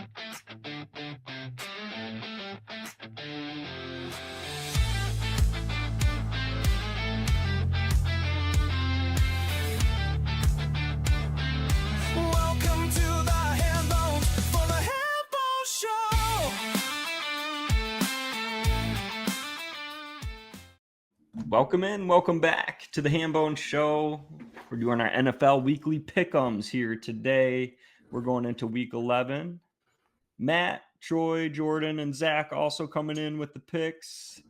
Welcome to the Hambonez for the Hambonez Show. Welcome back to the Hambonez Show. We're doing our NFL weekly Pickems here today. We're going into week 11. Matt, Troy, Jordan, and Zach also coming in with the picks.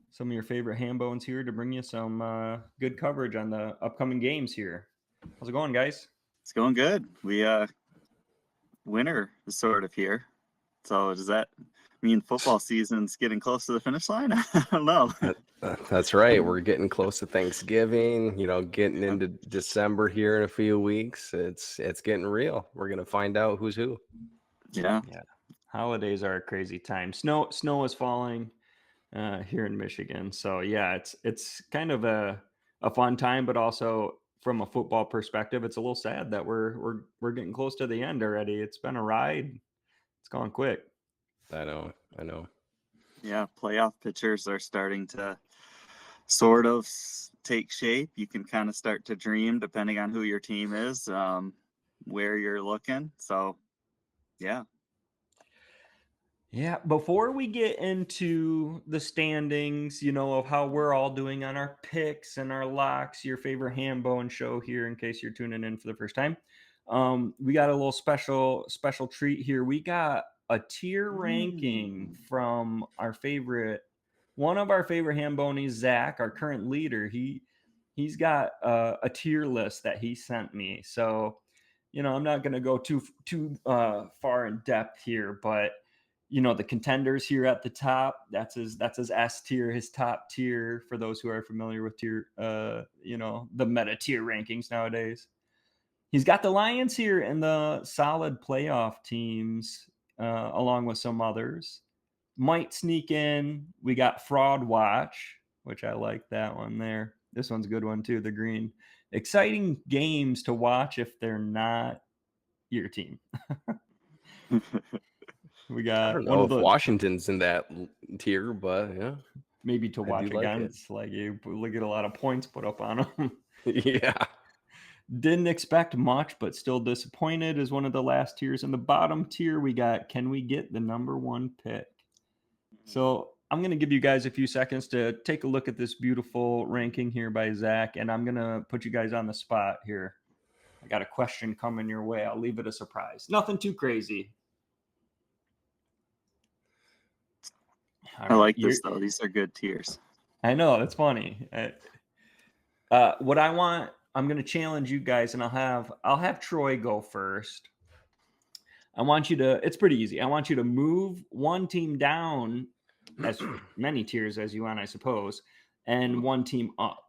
Some of your favorite Hambonez here to bring you some good coverage on the upcoming games here. How's it going, guys? It's going good. We winter is sort of here. So does that mean football season's getting close to the finish line? I don't know. That's right. We're getting close to Thanksgiving, getting into December here in a few weeks. It's getting real. We're going to find out who's who. Yeah. Holidays are a crazy time. Snow is falling here in Michigan. So yeah, it's kind of a fun time, but also from a football perspective, it's a little sad that we're getting close to the end already. It's been a ride. It's gone quick. I know. Yeah, playoff pictures are starting to sort of take shape. You can kind of start to dream, depending on who your team is, where you're looking. So, yeah. Yeah, before we get into the standings, of how we're all doing on our picks and our locks, your favorite Hambonez show here, in case you're tuning in for the first time, we got a little special treat here. We got a tier ranking from one of our favorite Hambonez, Zach, our current leader. He's got a tier list that he sent me. So, I'm not going to go too far in depth here, but the contenders here at the top, that's his S tier, his top tier, for those who are familiar with tier, the meta tier rankings nowadays. He's got the Lions here and the solid playoff teams, along with some others. Might sneak in. We got Fraud Watch, which I like that one there. This one's a good one too, the green. Exciting games to watch if they're not your team. We got I don't know if Washington's in that tier, but yeah. Maybe to watch against. Like you look at a lot of points put up on them. Yeah. Didn't expect much, but still disappointed is one of the last tiers. In the bottom tier, we got, can we get the number one pick? So I'm going to give you guys a few seconds to take a look at this beautiful ranking here by Zach, and I'm going to put you guys on the spot here. I got a question coming your way. I'll leave it a surprise. Nothing too crazy. I like this, though. These are good tiers. I know. It's funny. What I want, I'm going to challenge you guys, and I'll have Troy go first. I want you to, it's pretty easy. I want you to move one team down as many tiers as you want, I suppose, and one team up.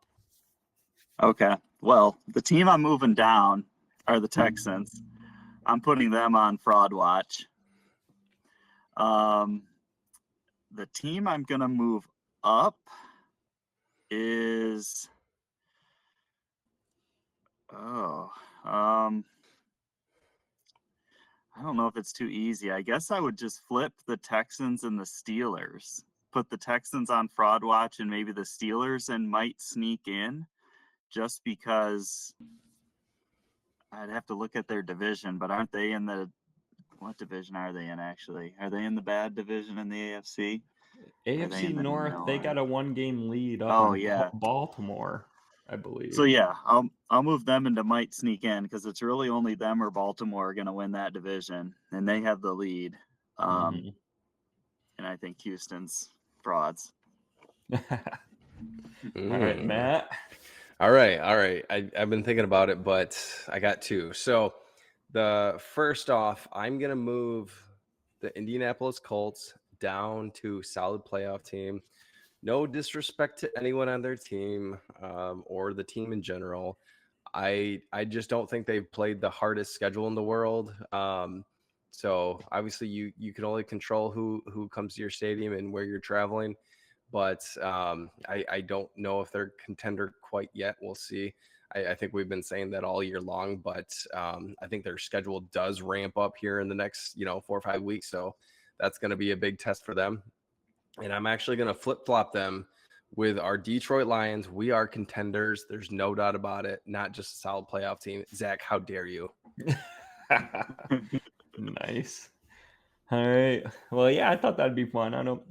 Okay. Well, the team I'm moving down are the Texans. I'm putting them on Fraud Watch. The team I'm going to move up is I don't know if it's too easy. I guess I would just flip the Texans and the Steelers. Put the Texans on Fraud Watch and maybe the Steelers and might sneak in, just because I'd have to look at their division, but aren't they in what division are they in actually? Are they in the bad division in the AFC? AFC North, they got a 1-game lead up Baltimore, I believe. So yeah, I'll move them into might sneak in, because it's really only them or Baltimore are going to win that division, and they have the lead. And I think Houston's frauds. All right, Matt. All right. I've been thinking about it, but I got two. So the first off, I'm going to move the Indianapolis Colts down to solid playoff team. No disrespect to anyone on their team, or the team in general. I just don't think they've played the hardest schedule in the world. So obviously you can only control who comes to your stadium and where you're traveling. But I don't know if they're contender quite yet. We'll see. I think we've been saying that all year long, but I think their schedule does ramp up here in the next, 4 or 5 weeks. So that's going to be a big test for them. And I'm actually going to flip-flop them with our Detroit Lions. We are contenders. There's no doubt about it. Not just a solid playoff team. Zach, how dare you? Nice. All right. Well, yeah, I thought that'd be fun. I don't,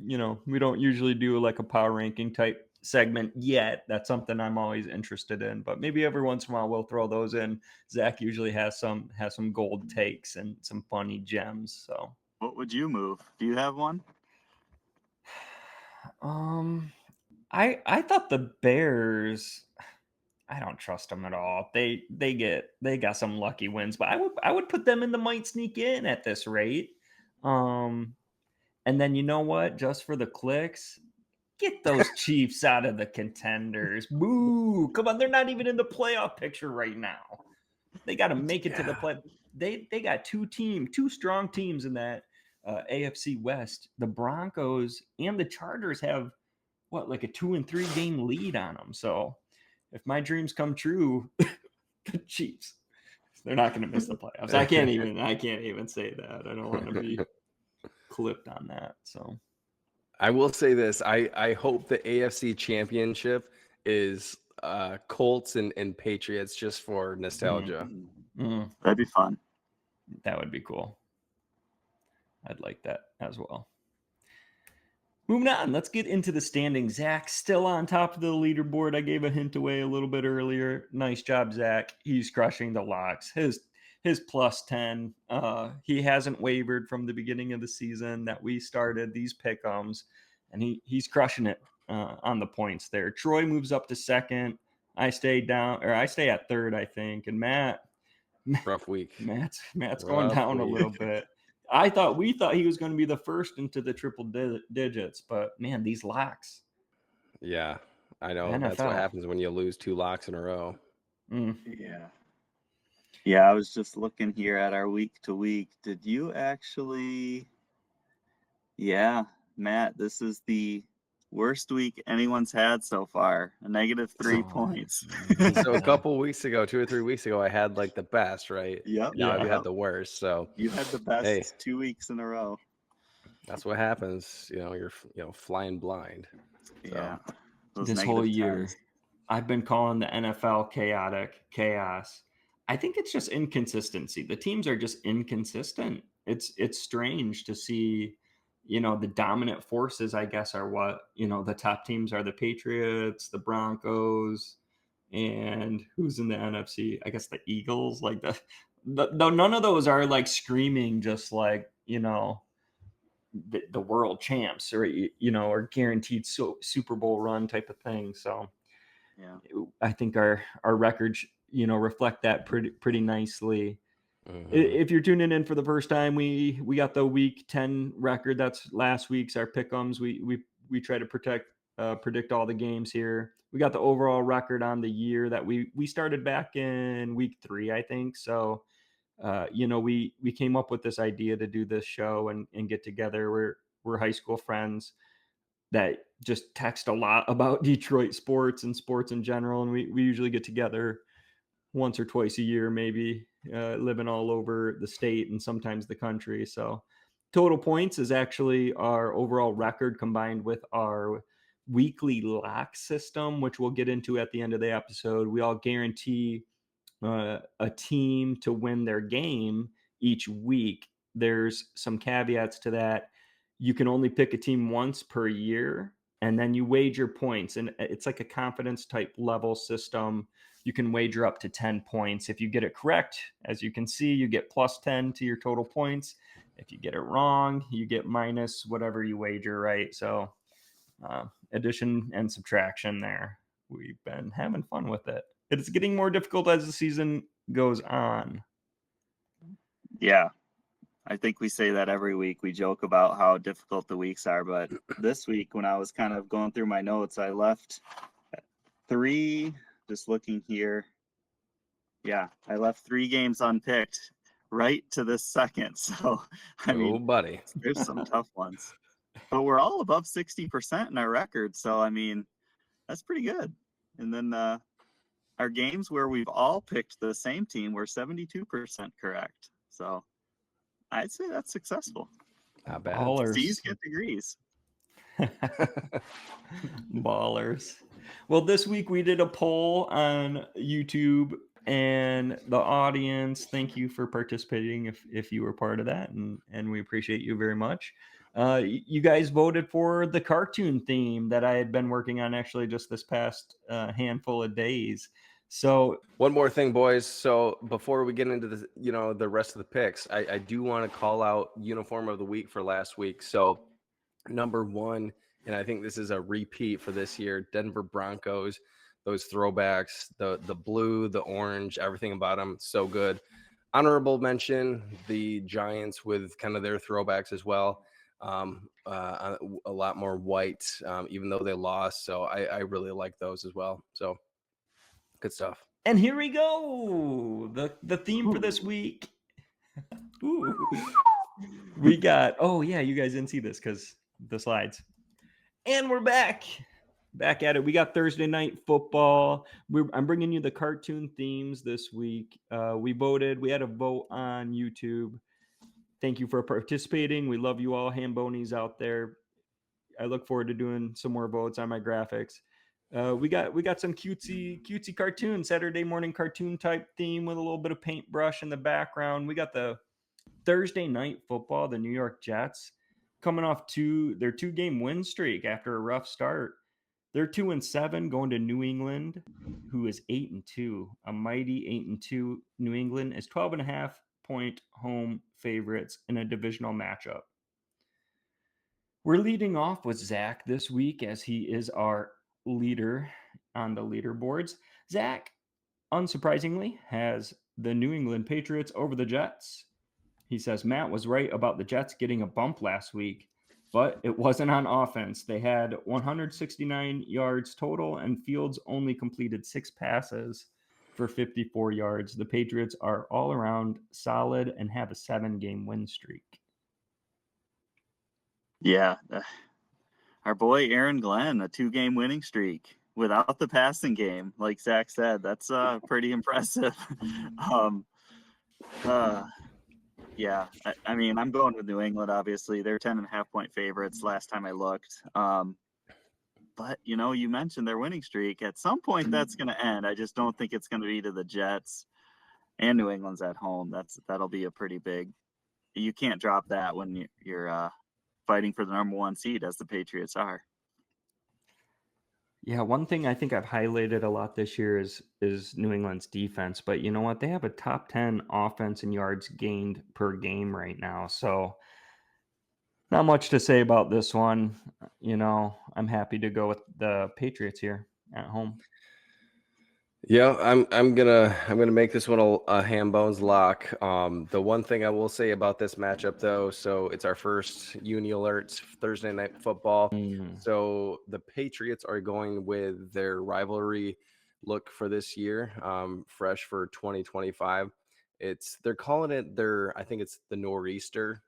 we don't usually do like a power ranking type segment yet. That's something I'm always interested in, but maybe every once in a while we'll throw those in. Zach usually has some gold takes and some funny gems. So What would you move? Do you have one? I thought the Bears, I don't trust them at all. They got some lucky wins, but I would put them in the might sneak in at this rate. And then you know what? Just for the clicks, get those Chiefs out of the contenders. Boo! Come on, they're not even in the playoff picture right now. They got to make it to the play. They got two strong teams in that AFC West. The Broncos and the Chargers have like a 2 and 3 game lead on them. So if my dreams come true, the Chiefs, they're not going to miss the playoffs. I can't even say that. I don't want to be clipped on that. So I will say this. I hope the AFC Championship is Colts and Patriots just for nostalgia. That'd be fun. That would be cool. I'd like that as well. Moving on, let's get into the standings. Zach still on top of the leaderboard. I gave a hint away a little bit earlier. Nice job, Zach. He's crushing the Lockz. His plus 10. He hasn't wavered from the beginning of the season that we started these Pickems, and he's crushing it on the points there. Troy moves up to second. I stay at third, I think. And Matt, rough week. Matt's going down a little bit. We thought he was going to be the first into the triple digits, but man, these Lockz. Yeah, I know. NFL. That's what happens when you lose 2 locks in a row. Yeah, I was just looking here at our week to week. Did you actually? Yeah, Matt, this is the worst week anyone's had so far. A -3 points. So a couple weeks ago, 2 or 3 weeks ago, I had like the best, right? Yep. Now I've had the worst. So you had the best 2 weeks in a row. That's what happens. You're flying blind. Yeah. This whole year, I've been calling the NFL chaos. I think it's just inconsistency. The teams are just inconsistent. It's strange to see, the dominant forces, I guess, are what, the top teams are the Patriots, the Broncos, and who's in the NFC? I guess the Eagles. Like the none of those are like screaming just like, the world champs or, or guaranteed Super Bowl run type of thing. So yeah, I think our records, reflect that pretty nicely. If you're tuning in for the first time, we got the week 10 record. That's last week's, our Pickems. We try to predict all the games here. We got the overall record on the year that we started back in week 3, I think. So, we came up with this idea to do this show and get together. We're high school friends that just text a lot about Detroit sports and sports in general. And we usually get together once or twice a year, maybe, living all over the state and sometimes the country. So total points is actually our overall record combined with our weekly lock system, which we'll get into at the end of the episode. We all guarantee a team to win their game each week. There's some caveats to that. You can only pick a team once per year, and then you wager points. And it's like a confidence type level system. You can wager up to 10 points. If you get it correct, as you can see, you get plus 10 to your total points. If you get it wrong, you get minus whatever you wager, right? So addition and subtraction there. We've been having fun with it. It's getting more difficult as the season goes on. Yeah. I think we say that every week. We joke about how difficult the weeks are, but this week when I was kind of going through my notes, I left 3, just looking here. Yeah, I left 3 games unpicked right to this second. So, I mean, buddy, there's some tough ones. But we're all above 60% in our record. So, I mean, that's pretty good. And then our games where we've all picked the same team were 72% correct. So I'd say that's successful. Not bad. C's Ballers. get degrees. Ballers. Well, this week we did a poll on YouTube, and the audience, thank you for participating if you were part of that, and we appreciate you very much. You guys voted for the cartoon theme that I had been working on actually just this past handful of days. So One more thing, boys. So before we get into the, the rest of the picks, I do want to call out uniform of the week for last week. So number one, and I think this is a repeat for this year, Denver Broncos, those throwbacks, the blue, the orange, everything about them, so good. Honorable mention, the Giants with kind of their throwbacks as well. A lot more white, even though they lost. So I really like those as well. So good stuff. and here we go. The theme for this week. Ooh. We got, oh yeah, you guys didn't see this because the slides. And we're back at it. We got Thursday night football. I'm bringing you the cartoon themes this week. We voted. We had a vote on YouTube. Thank you for participating. We love you all, Hambonies out there. I look forward to doing some more votes on my graphics. We got some cutesy cartoon, Saturday morning cartoon type theme with a little bit of paintbrush in the background. We got the Thursday night football, the New York Jets, coming off their 2-game win streak after a rough start. They're 2-7 going to New England, who is 8-2. A mighty 8-2 New England is 12.5-point home favorites in a divisional matchup. We're leading off with Zach this week as he is our leader on the leaderboards. Zach, unsurprisingly, has the New England Patriots over the Jets. He says Matt was right about the Jets getting a bump last week, but it wasn't on offense. They had 169 yards total, and Fields only completed 6 passes for 54 yards. The Patriots are all around solid and have a 7-game win streak. Yeah. Our boy Aaron Glenn, a 2-game winning streak without the passing game. Like Zach said, that's pretty impressive. Yeah, I mean, I'm going with New England, obviously. They're 10.5-point favorites last time I looked. But, you mentioned their winning streak. At some point, that's going to end. I just don't think it's going to be to the Jets, and New England's at home. That'll be a pretty big – you can't drop that when you're fighting for the number 1 seed, as the Patriots are. Yeah, one thing I think I've highlighted a lot this year is New England's defense. But you know what? They have a top 10 offense in yards gained per game right now. So not much to say about this one. I'm happy to go with the Patriots here at home. Yeah, I'm gonna make this one a Hambonez lock. The one thing I will say about this matchup, though, so it's our first Uni Alerts Thursday night football. So the Patriots are going with their rivalry look for this year, fresh for 2025. They're calling it I think it's the Nor'easter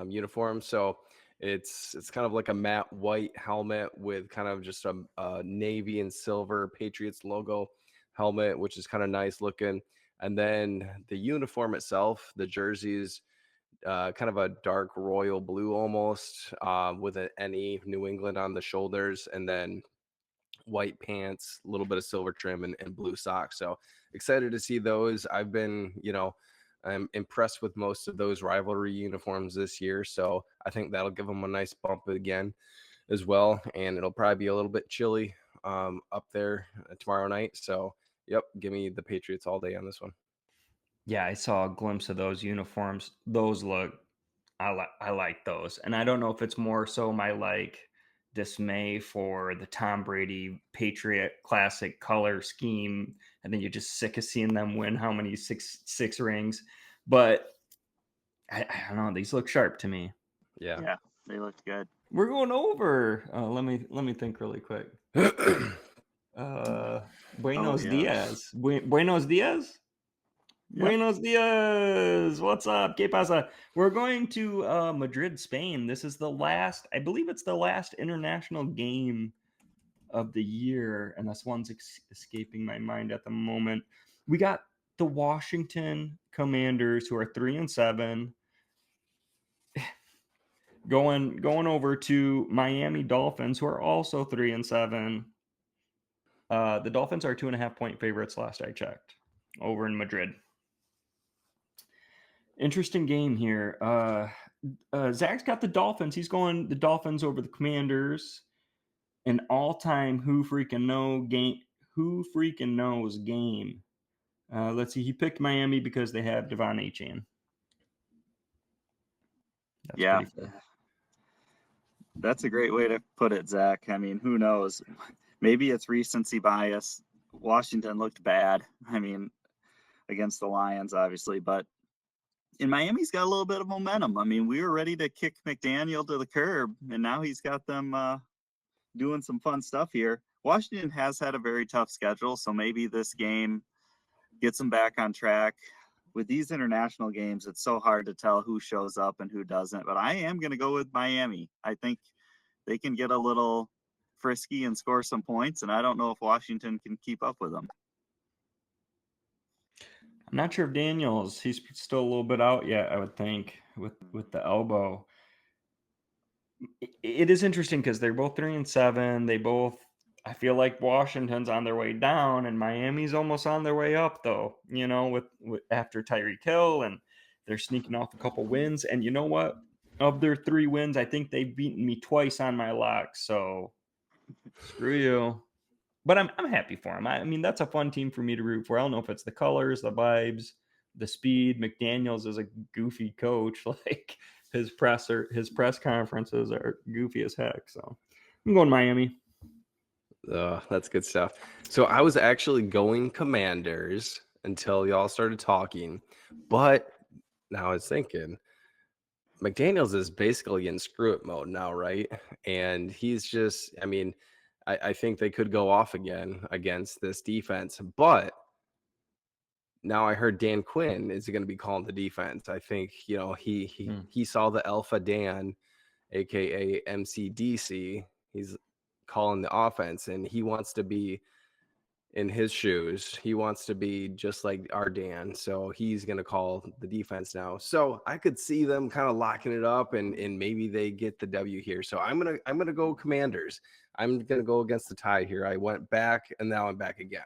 uniform. So it's kind of like a matte white helmet with kind of just a navy and silver Patriots logo helmet, which is kind of nice looking. And then the uniform itself, the jerseys, kind of a dark royal blue almost, with an NE New England on the shoulders, and then white pants, a little bit of silver trim, and blue socks. So excited to see those. I've been, I'm impressed with most of those rivalry uniforms this year. So I think that'll give them a nice bump again as well. And it'll probably be a little bit chilly up there tomorrow night. So, yep, give me the Patriots all day on this one. Yeah, I saw a glimpse of those uniforms. Those I like those. And I don't know if it's more so my dismay for the Tom Brady Patriot classic color scheme. I think you're just sick of seeing them win how many six rings. But I don't know. These look sharp to me. Yeah, they look good. We're going over. Let me think really quick. Buenos Dias. Buenos Dias. Yep. Buenos dias. What's up? ¿Qué pasa? We're going to Madrid, Spain. This is I believe it's the last international game of the year, and this one's escaping my mind at the moment. We got the Washington Commanders, who are 3-7, going over to Miami Dolphins, who are also 3-7. The Dolphins are 2.5-point favorites last I checked, over in Madrid. Interesting game here. Zach's got the Dolphins. He's going the Dolphins over the Commanders. An all-time who freaking knows game. Let's see. He picked Miami because they have Devon Achane. That's Yeah. pretty fair. That's a great way to put it, Zach. I mean, who knows? Maybe it's recency bias. Washington looked bad. I mean, against the Lions, obviously, but in Miami's got a little bit of momentum. I mean, we were ready to kick McDaniel to the curb, and now he's got them doing some fun stuff here. Washington has had a very tough schedule, so maybe this game gets them back on track. With these international games, it's so hard to tell who shows up and who doesn't, but I am going to go with Miami. I think they can get a little frisky and score some points, and I don't know if Washington can keep up with them. I'm not sure if Daniels, he's still a little bit out yet, I would think, with the elbow. It is interesting because they're both 3-7. They both, I feel like Washington's on their way down and Miami's almost on their way up, though, with after Tyreek Hill, and they're sneaking off a couple wins. And you know what? Of their 3 wins, I think they've beaten me twice on my locks. So screw you. But I'm happy for him. I mean, that's a fun team for me to root for. I don't know if it's the colors, the vibes, the speed. McDaniels is a goofy coach. Like his press conferences are goofy as heck. So I'm going Miami. That's good stuff. So I was actually going Commanders until y'all started talking, but now I was thinking McDaniels is basically in screw it mode now, right? And he's just, I mean, I think they could go off again against this defense, but now I heard Dan Quinn is going to be calling the defense. I think, he saw the Alpha Dan, aka MCDC. He's calling the offense, and he wants to be in his shoes. He wants to be just like our Dan, so he's going to call the defense now. So I could see them kind of locking it up, and maybe they get the W here. So I'm gonna go Commanders. I'm gonna go against the tide here. I went back, and now I'm back again.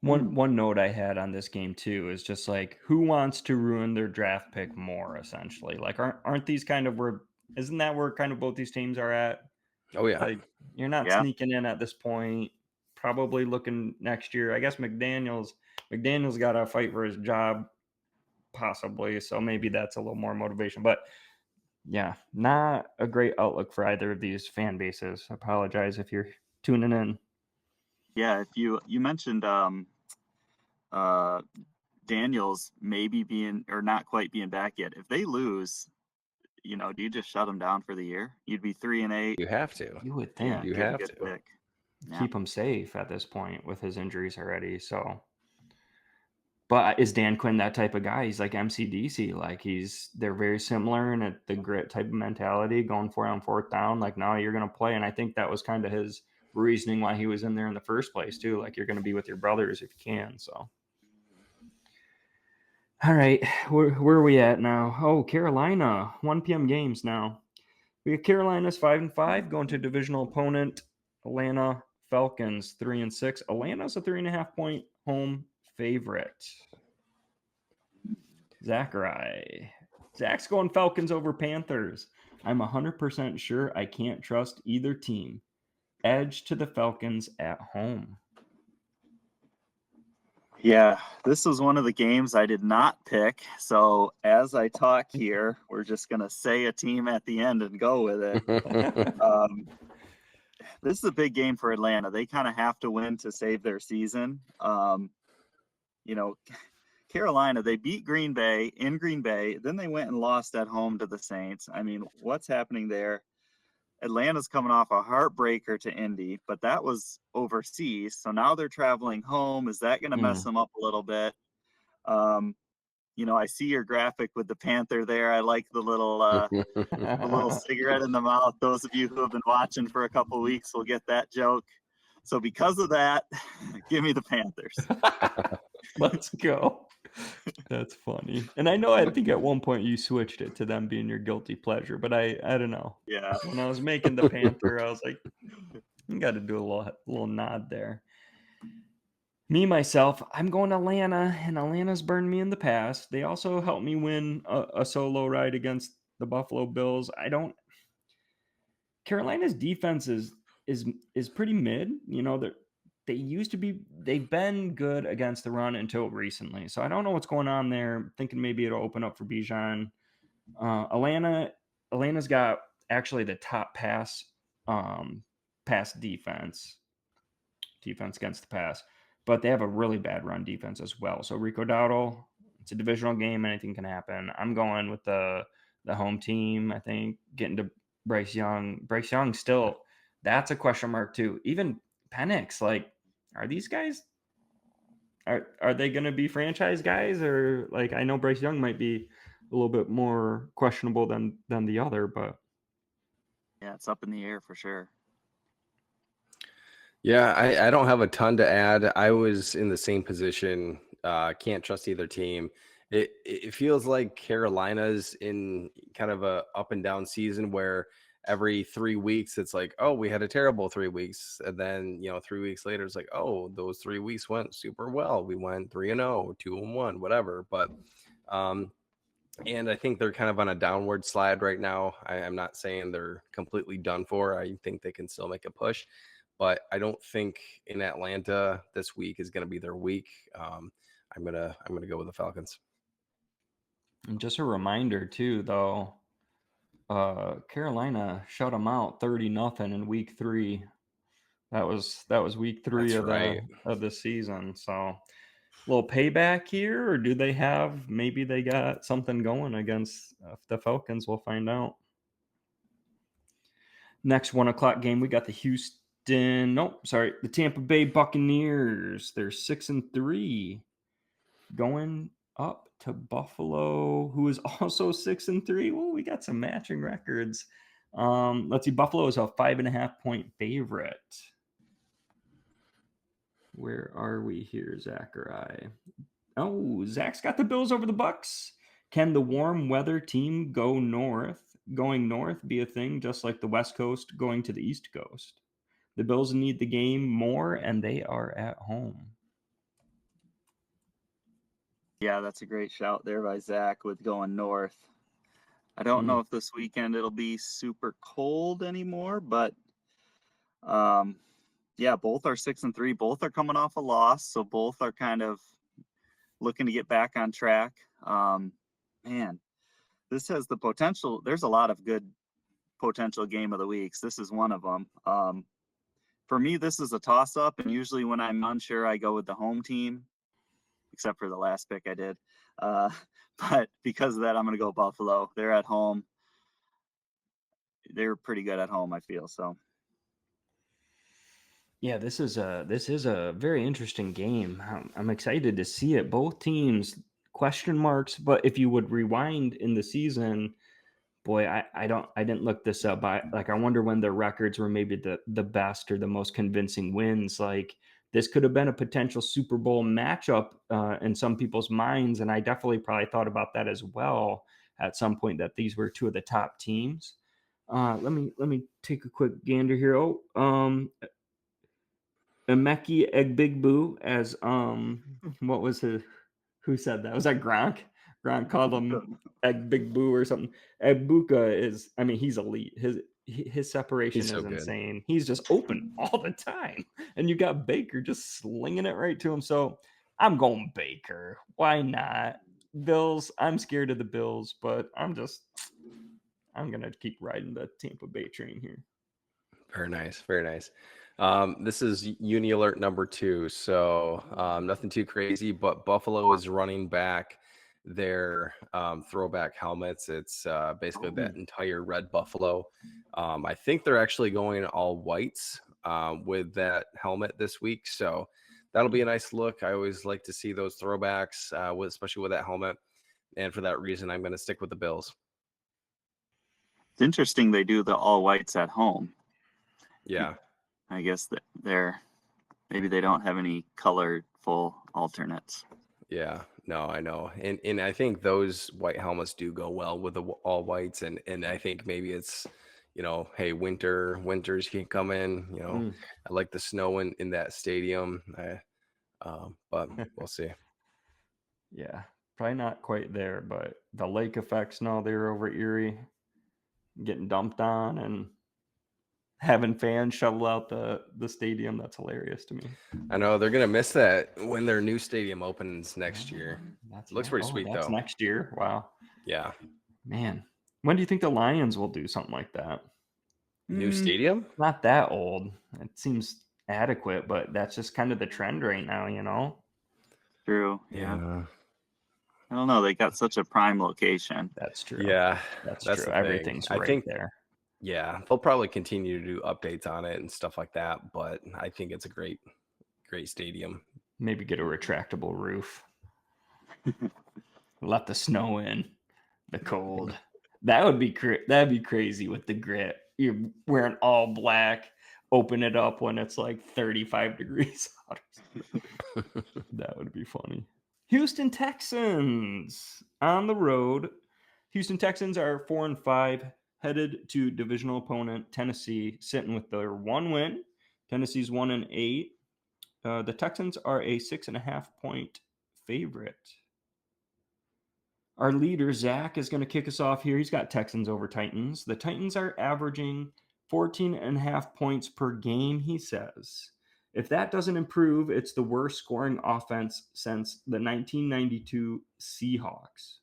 One note I had on this game too is just like, who wants to ruin their draft pick more, essentially? Like, aren't these kind of isn't that where kind of both these teams are at? Oh yeah. Like, you're not Yeah. sneaking in at this point. Probably looking next year. I guess McDaniel's got to fight for his job, possibly. So maybe that's a little more motivation. But yeah, not a great outlook for either of these fan bases. I apologize if you're tuning in. Yeah, if you mentioned Daniels maybe being or not quite being back yet. If they lose, do you just shut them down for the year? You'd be 3-8. You have to. You would think. Yeah, You get a have good to. pick. Yeah. Keep him safe at this point with his injuries already. So, but is Dan Quinn that type of guy? He's like MCDC. Like they're very similar in the grit type of mentality, going for it on 4th down. Like, no, you're going to play. And I think that was kind of his reasoning why he was in there in the first place too. Like, you're going to be with your brothers if you can. So, all right, where are we at now? Oh, Carolina, 1 p.m. games now. We have Carolina's 5-5 going to divisional opponent Atlanta Falcons 3-6. Atlanta's a 3.5-point home favorite. Zachary. Zach's going Falcons over Panthers. I'm 100% sure I can't trust either team. Edge to the Falcons at home. Yeah, this was one of the games I did not pick. So as I talk here, we're just going to say a team at the end and go with it. This is a big game for Atlanta. They kind of have to win to save their season. Carolina, they beat Green Bay in Green Bay. Then they went and lost at home to the Saints. I mean, what's happening there? Atlanta's coming off a heartbreaker to Indy, but that was overseas. So now they're traveling home. Is that going to mess them up a little bit? I see your graphic with the panther there. I like the little cigarette in the mouth. Those of you who have been watching for a couple weeks will get that joke. So because of that, give me the Panthers. Let's go. That's funny. And I think at one point you switched it to them being your guilty pleasure, but I don't know. Yeah. When I was making the Panther, I was like, you got to do a little nod there. Me, myself, I'm going Atlanta, and Atlanta's burned me in the past. They also helped me win a solo ride against the Buffalo Bills. Carolina's defense is pretty mid. They've been good against the run until recently. So I don't know what's going on there. Thinking maybe it'll open up for Bijan. Atlanta's got actually the top pass defense against the pass, but they have a really bad run defense as well. So Rico Dowdle, it's a divisional game. Anything can happen. I'm going with the home team. I think getting to Bryce Young. Bryce Young still, that's a question mark too. Even Penix, like, are these guys, are they going to be franchise guys? Or like, I know Bryce Young might be a little bit more questionable than the other, but Yeah, it's up in the air for sure. Yeah, I don't have a ton to add. I was in the same position. Can't trust either team. It feels like Carolina's in kind of a up and down season where every 3 weeks it's like, oh, we had a terrible 3 weeks, and then 3 weeks later it's like, oh, those 3 weeks went super well. We went 3-0, 2-1, whatever. But and I think they're kind of on a downward slide right now. I'm not saying they're completely done for. I think they can still make a push, but I don't think in Atlanta this week is going to be their week. I'm gonna go with the Falcons. and just a reminder too, though, Carolina shut them out 30-0 in week 3. That was week 3 of the season. So a little payback here, or do they have, maybe they got something going against the Falcons? We'll find out. Next 1:00 game, we got the Tampa Bay Buccaneers. They're 6-3, going up to Buffalo, who is also 6-3. Well, we got some matching records. Let's see. Buffalo is a 5.5-point favorite. Where are we here, Zachary? Oh, Zach's got the Bills over the Bucks. Can the warm weather team going north be a thing, just like the West Coast going to the East Coast? The Bills need the game more, and they are at home. Yeah, that's a great shout there by Zach with going north. I don't know if this weekend it'll be super cold anymore, but yeah, both are 6-3. Both are coming off a loss, so both are kind of looking to get back on track. Man, this has the potential. There's a lot of good potential game of the weeks. This is one of them. For me, this is a toss-up, and usually when I'm unsure, I go with the home team, except for the last pick I did. But because of that, I'm going to go Buffalo. They're at home. They're pretty good at home, I feel. So yeah, this is a very interesting game. I'm excited to see it. Both teams question marks, but if you would rewind in the season, boy, I didn't look this up. I wonder when their records were maybe the best or the most convincing wins. Like, this could have been a potential Super Bowl matchup in some people's minds, and I definitely probably thought about that as well at some point, that these were two of the top teams. Let me take a quick gander here. Emeki Egbigbu, as what was who said that? Was that Gronk? Gronk called him Egbigbu or something. Egbuka is, I mean, he's elite. His separation is insane. He's just open all the time. And you got Baker just slinging it right to him. So I'm going Baker. Why not? Bills, I'm scared of the Bills, but I'm going to keep riding the Tampa Bay train here. Very nice. Very nice. This is Uni Alert number 2. So nothing too crazy, but Buffalo is running back their throwback helmets. It's basically that entire red Buffalo. I think they're actually going all whites with that helmet this week. So that'll be a nice look. I always like to see those throwbacks, especially with that helmet. And for that reason, I'm going to stick with the Bills. It's interesting they do the all whites at home. Yeah. I guess that maybe they don't have any colorful alternates. Yeah, no, I know. And I think those white helmets do go well with the all whites. And I think maybe it's, hey, winters can come in, I like the snow in that stadium. But we'll see. Yeah, probably not quite there, but the lake effects now they're over Erie getting dumped on and having fans shovel out the stadium. That's hilarious to me. I know they're gonna miss that when their new stadium opens next year. That's Looks pretty sweet that's though. next year. Wow. Yeah. Man, when do you think the Lions will do something like that? New stadium? Not that old. It seems adequate, but that's just kind of the trend right now, True. Yeah. I don't know. They got such a prime location. That's true. Yeah, That's that's true. the thing. Everything's I right think there. Yeah, they'll probably continue to do updates on it and stuff like that, but I think it's a great stadium. Maybe get a retractable roof. Let the snow in, the cold. That would be that'd be crazy with the grit. You're wearing all black, open it up when it's like 35 degrees out. That would be funny. Houston Texans on the road. Houston Texans are 4-5, headed to divisional opponent Tennessee, sitting with their 1 win. Tennessee's 1-8. The Texans are a 6.5 point favorite. Our leader, Zach, is going to kick us off here. He's got Texans over Titans. The Titans are averaging 14.5 points per game, he says. If that doesn't improve, it's the worst scoring offense since the 1992 Seahawks.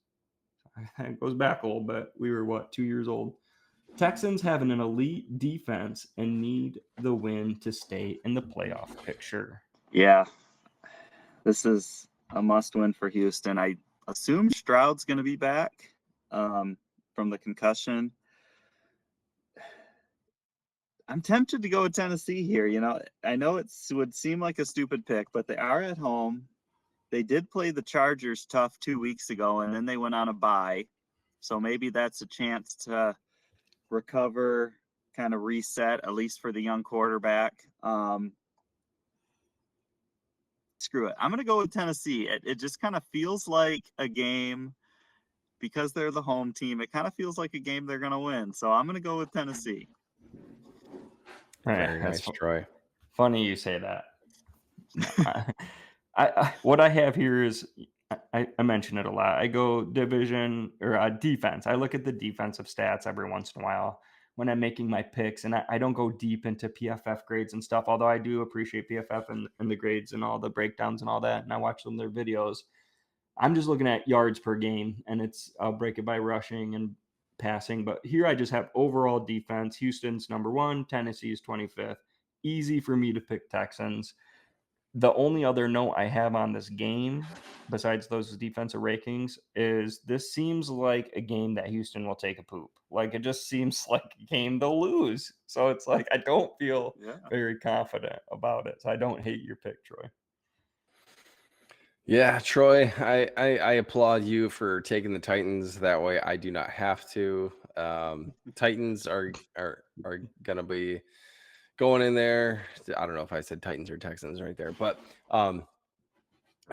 It goes back a little bit. We were, 2 years old? Texans have an elite defense and need the win to stay in the playoff picture. Yeah. This is a must win for Houston. I assume Stroud's going to be back from the concussion. I'm tempted to go with Tennessee here. I know it would seem like a stupid pick, but they are at home. They did play the Chargers tough 2 weeks ago, and then they went on a bye. So maybe that's a chance to recover, kind of reset, at least for the young quarterback. Screw it. I'm going to go with Tennessee. It just kind of feels like a game, because they're the home team. It kind of feels like a game they're going to win. So I'm going to go with Tennessee. Very nice, Troy. Funny you say that. I what I have here is I mention it a lot. I go division or defense. I look at the defensive stats every once in a while when I'm making my picks, and I don't go deep into PFF grades and stuff, although I do appreciate PFF and the grades and all the breakdowns and all that, and I watch them their videos. I'm just looking at yards per game, and I'll break it by rushing and passing. But here I just have overall defense. Houston's number 1, Tennessee's 25th. Easy for me to pick Texans. The only other note I have on this game, besides those defensive rankings, is this seems like a game that Houston will take a poop. Like, it just seems like a game they'll lose. So it's like I don't feel very confident about it. So I don't hate your pick, Troy. Yeah, Troy, I applaud you for taking the Titans. That way I do not have to. Titans are going to be going in there. I don't know if I said Titans or Texans right there, but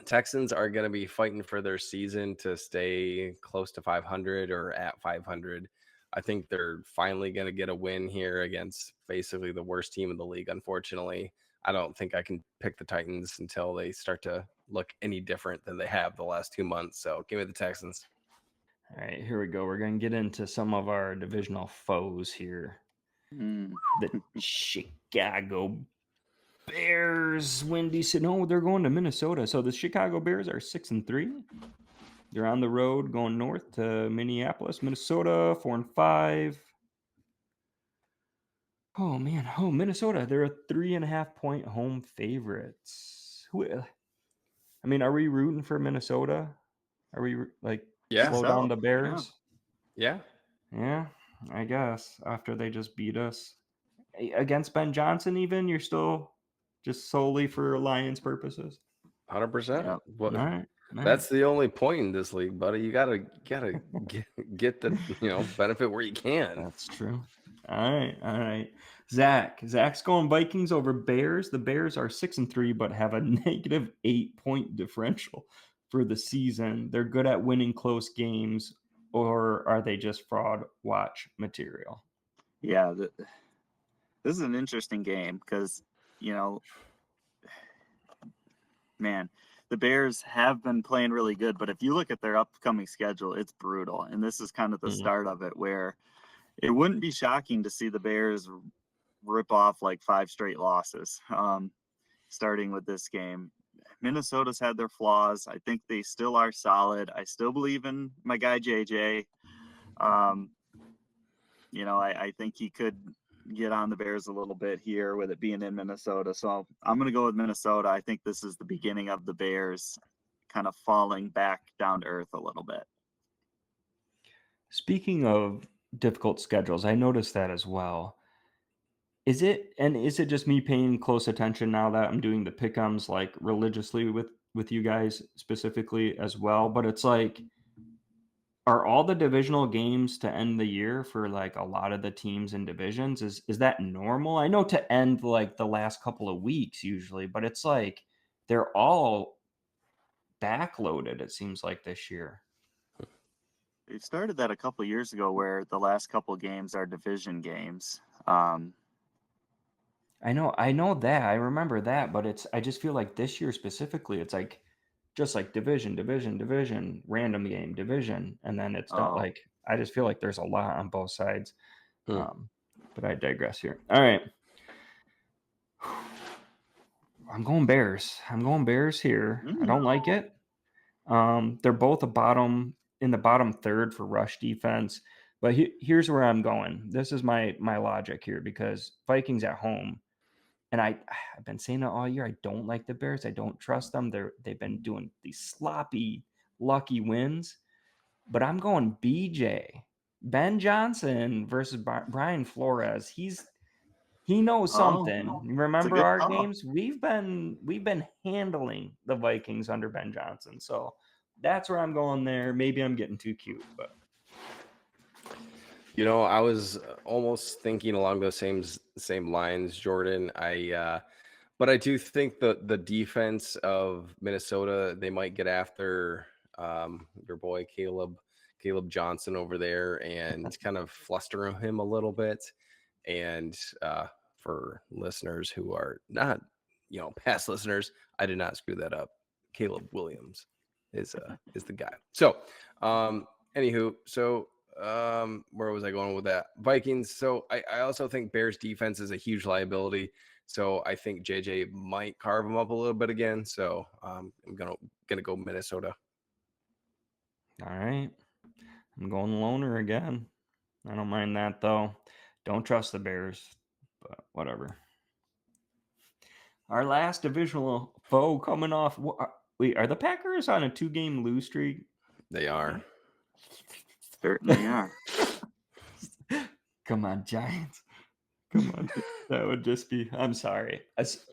Texans are going to be fighting for their season to stay close to 500 or at 500. I think they're finally going to get a win here against basically the worst team in the league, unfortunately. I don't think I can pick the Titans until they start to look any different than they have the last 2 months. So give me the Texans. All right, here we go. We're going to get into some of our divisional foes here. The Chicago Bears, Windy City. No, they're going to Minnesota. So the Chicago Bears are 6-3. They're on the road going north to Minneapolis. Minnesota 4-5. Oh man, Minnesota. They're a 3.5 point home favorites. I mean, are we rooting for Minnesota? Are we slow down the Bears? Yeah, I guess after they just beat us against Ben Johnson, even you're still just solely for Lions purposes. 100%. All right. That's the only point in this league, buddy. You gotta get the benefit where you can. That's true. All right. Zach's going Vikings over Bears. The Bears are 6-3, but have a negative 8-point differential for the season. They're good at winning close games, or are they just fraud watch material? Yeah, this is an interesting game because, man, the Bears have been playing really good, but if you look at their upcoming schedule, it's brutal. And this is kind of the start of it, where it wouldn't be shocking to see the Bears rip off like 5 straight losses, starting with this game. Minnesota's had their flaws. I think they still are solid. I still believe in my guy JJ. I think he could get on the Bears a little bit here with it being in Minnesota. So I'm going to go with Minnesota. I think this is the beginning of the Bears kind of falling back down to earth a little bit. Speaking of difficult schedules, I noticed that as well. Is it just me paying close attention now that I'm doing the Pickems like religiously with you guys specifically as well? But it's like, are all the divisional games to end the year for like a lot of the teams and divisions? Is that normal? I know to end like the last couple of weeks usually, but it's like they're all backloaded, it seems like this year. They started that a couple of years ago where the last couple of games are division games. I know that. I remember that, but I just feel like this year specifically, it's like just like division, random game, division, and then it's not like I just feel like there's a lot on both sides. But I digress here. All right. I'm going Bears. Here. I don't like it. They're both in the bottom third for rush defense. But here's where I'm going. This is my logic here, because Vikings at home. And I've been saying it all year. I don't like the Bears. I don't trust them. They've been doing these sloppy, lucky wins. But I'm going BJ. Ben Johnson versus Brian Flores. He knows something. Remember our games? We've been handling the Vikings under Ben Johnson. So that's where I'm going there. Maybe I'm getting too cute, but I was almost thinking along those same lines, Jordan. But I do think the defense of Minnesota, they might get after your boy Caleb Johnson over there and kind of fluster him a little bit. And for listeners who are not, past listeners, I did not screw that up. Caleb Williams is the guy. So, anywho, where was I going with that? Vikings. So I also think Bears defense is a huge liability. So I think JJ might carve him up a little bit again. So I'm gonna go Minnesota. All right. I'm going loner again. I don't mind that though. Don't trust the Bears, but whatever. Our last divisional foe coming off. Wait, are the Packers on a 2-game lose streak? They are. Certainly are. Come on, Giants. Come on. That would just be, I'm sorry.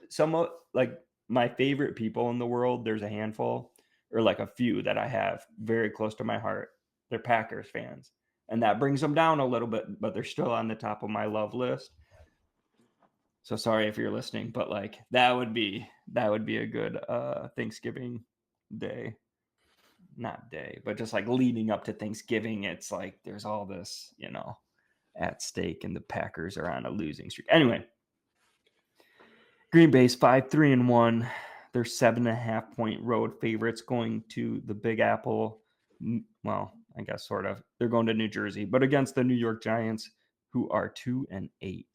Somewhat like my favorite people in the world, there's a handful or like a few that I have very close to my heart. They're Packers fans. And that brings them down a little bit, but they're still on the top of my love list. So sorry if you're listening, but like that would be a good Thanksgiving day. Not day, but just like leading up to Thanksgiving, it's like there's all this, at stake, and the Packers are on a losing streak. Anyway, Green Bay's 5-3-1. They're 7.5-point road favorites going to the Big Apple. Well, I guess sort of. They're going to New Jersey, but against the New York Giants, who are 2-8.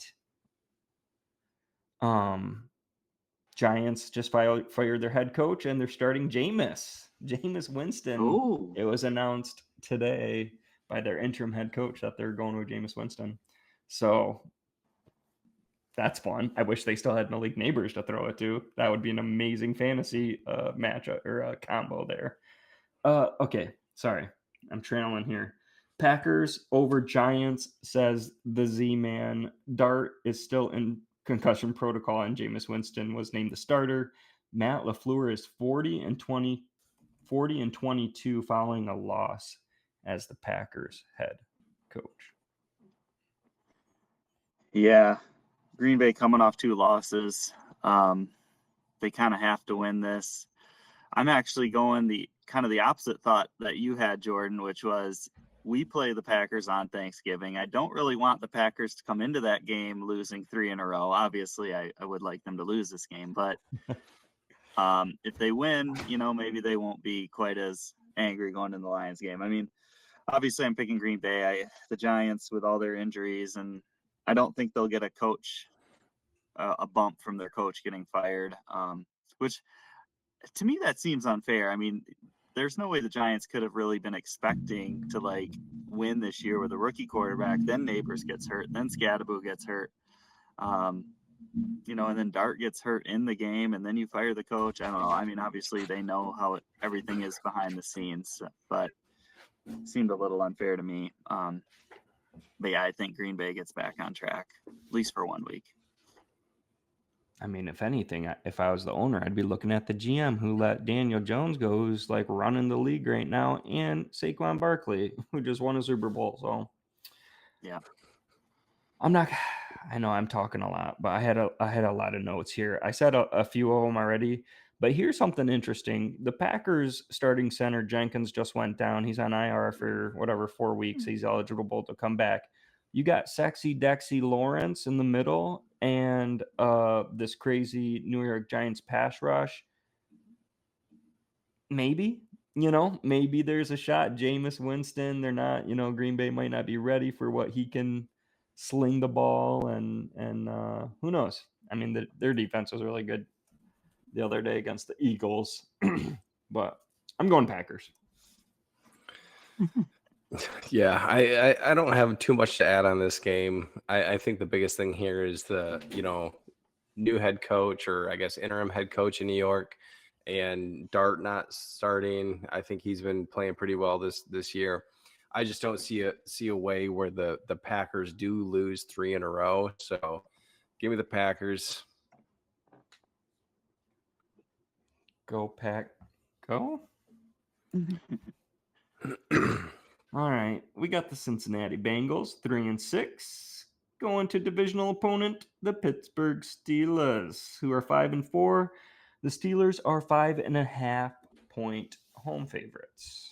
Giants just fired their head coach, and they're starting Jameis Winston. Ooh. It was announced today by their interim head coach that they're going with Jameis Winston. So that's fun. I wish they still had Malik Neighbors to throw it to. That would be an amazing fantasy matchup or combo there. Okay, sorry. I'm trailing here. Packers over Giants, says the Z-Man. Dart is still in concussion protocol, and Jameis Winston was named the starter. Matt LaFleur is 40-24 40-22 following a loss as the Packers head coach. Yeah, Green Bay coming off 2 losses. They kind of have to win this. I'm actually going the kind of the opposite thought that you had, Jordan, which was we play the Packers on Thanksgiving. I don't really want the Packers to come into that game losing 3 in a row. Obviously, I would like them to lose this game, but if they win, maybe they won't be quite as angry going in the Lions game. I mean, obviously, I'm picking Green Bay. The Giants with all their injuries, and I don't think they'll get a bump from their coach getting fired, which to me that seems unfair. I mean, there's no way the Giants could have really been expecting to win this year with a rookie quarterback. Then Neighbors gets hurt, then Scadaboo gets hurt, and then Dart gets hurt in the game, and then you fire the coach. I don't know. I mean, obviously they know how everything is behind the scenes, but it seemed a little unfair to me. But yeah, I think Green Bay gets back on track, at least for 1 week. I mean, if anything, if I was the owner, I'd be looking at the GM who let Daniel Jones go, who's running the league right now, and Saquon Barkley, who just won a Super Bowl. So, yeah, I know I'm talking a lot, but I had a lot of notes here. I said a few of them already, but here's something interesting. The Packers starting center Jenkins just went down. He's on IR for 4 weeks. He's eligible to come back. You got Sexy Dexy Lawrence in the middle and this crazy New York Giants pass rush. Maybe there's a shot. Jameis Winston, they're not, Green Bay might not be ready for what he can sling the ball and who knows? I mean, their defense was really good the other day against the Eagles, but I'm going Packers. Yeah, I don't have too much to add on this game. I think the biggest thing here is the new head coach, or I guess interim head coach in New York, and Dart not starting. I think he's been playing pretty well this year. I just don't see a way where the Packers do lose 3 in a row. So give me the Packers. Go Pack. Go. All right, we got the Cincinnati Bengals 3-6 going to divisional opponent the Pittsburgh Steelers, who are 5-4. The Steelers are 5.5-point home favorites.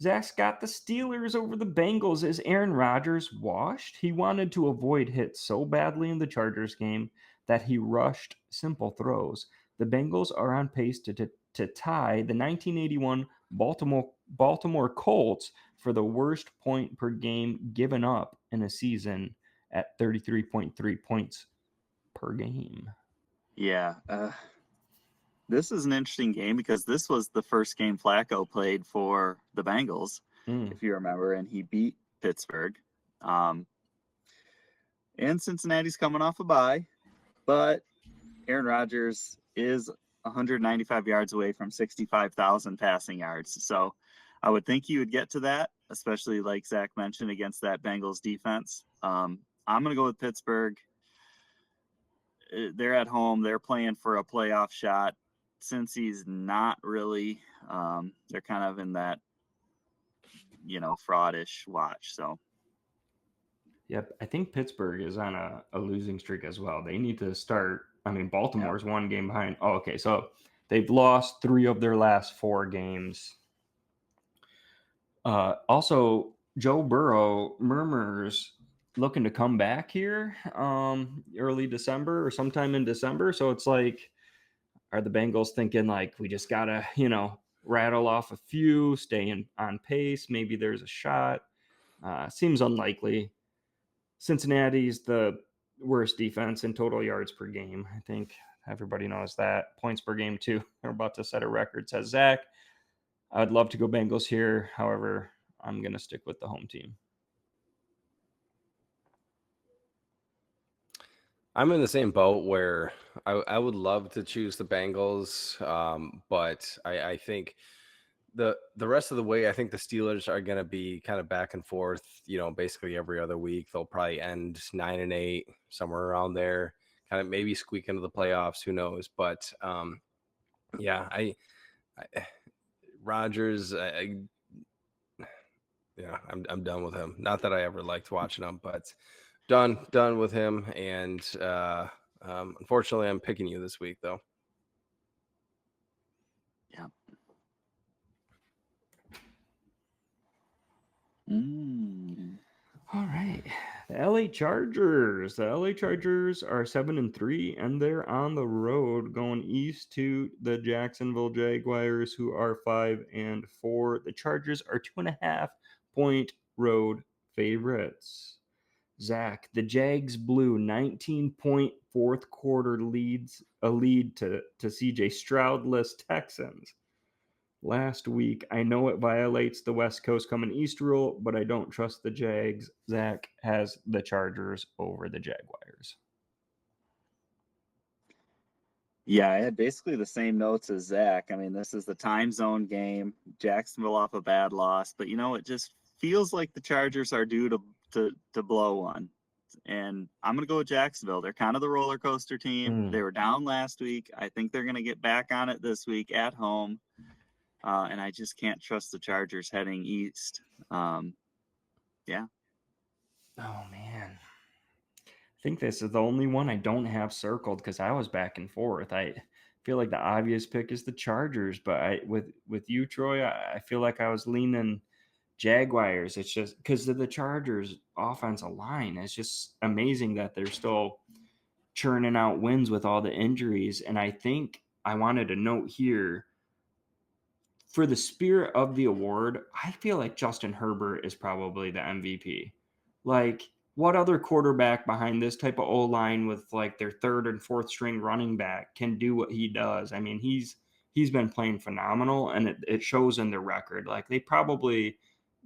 Zach's got the Steelers over the Bengals. Is Aaron Rodgers washed? He wanted to avoid hits so badly in the Chargers game that he rushed simple throws. The Bengals are on pace to tie the 1981 Baltimore Colts for the worst point per game given up in a season at 33.3 points per game. Yeah. This is an interesting game because this was the first game Flacco played for the Bengals, if you remember, and he beat Pittsburgh. And Cincinnati's coming off a bye, but Aaron Rodgers is 195 yards away from 65,000 passing yards. So I would think he would get to that, especially like Zach mentioned, against that Bengals defense. I'm going to go with Pittsburgh. They're at home. They're playing for a playoff shot. Since he's not really, they're kind of in that, fraudish watch. So, yep, I think Pittsburgh is on a losing streak as well. They need to start. I mean, Baltimore's 1 game behind. Oh, okay, so they've lost 3 of their last 4 games. Also, Joe Burrow murmurs looking to come back here early December or sometime in December. So it's are the Bengals thinking we just gotta rattle off a few, stay on pace, maybe there's a shot? Seems unlikely. Cincinnati's the worst defense in total yards per game. I think everybody knows that. Points per game too. They're about to set a record, says Zach. I'd love to go Bengals here. However, I'm gonna stick with the home team. I'm in the same boat where I would love to choose the Bengals, but I think the rest of the way, I think the Steelers are going to be kind of back and forth, basically every other week. They'll probably end 9-8, somewhere around there, kind of maybe squeak into the playoffs. Who knows? But yeah, Rodgers, yeah, I'm done with him. Not that I ever liked watching him, but done with him. And unfortunately, I'm picking you this week, though. Yeah. All right. The LA Chargers. The LA Chargers are 7-3, and they're on the road going east to the Jacksonville Jaguars, who are 5-4. The Chargers are 2.5-point road favorites. Zach, the Jags blew 19-point fourth quarter lead to CJ Stroudless Texans last week. I know it violates the West Coast coming east rule, but I don't trust the Jags. Zach has the Chargers over the Jaguars. Yeah, I had basically the same notes as Zach. I mean, this is the time zone game. Jacksonville off a bad loss, but it just feels like the Chargers are due to blow one. And I'm going to go with Jacksonville. They're kind of the roller coaster team. They were down last week. I think they're going to get back on it this week at home. And I just can't trust the Chargers heading east. Yeah. Oh, man. I think this is the only one I don't have circled because I was back and forth. I feel like the obvious pick is the Chargers, but with you, Troy, I feel like I was leaning Jaguars. It's just because of the Chargers offensive line. It's just amazing that they're still churning out wins with all the injuries. And I think I wanted to note here, for the spirit of the award, I feel like Justin Herbert is probably the MVP. Like, what other quarterback behind this type of O-line with like their third and fourth string running back can do what he does? I mean, he's been playing phenomenal, and it shows in their record. Like, they probably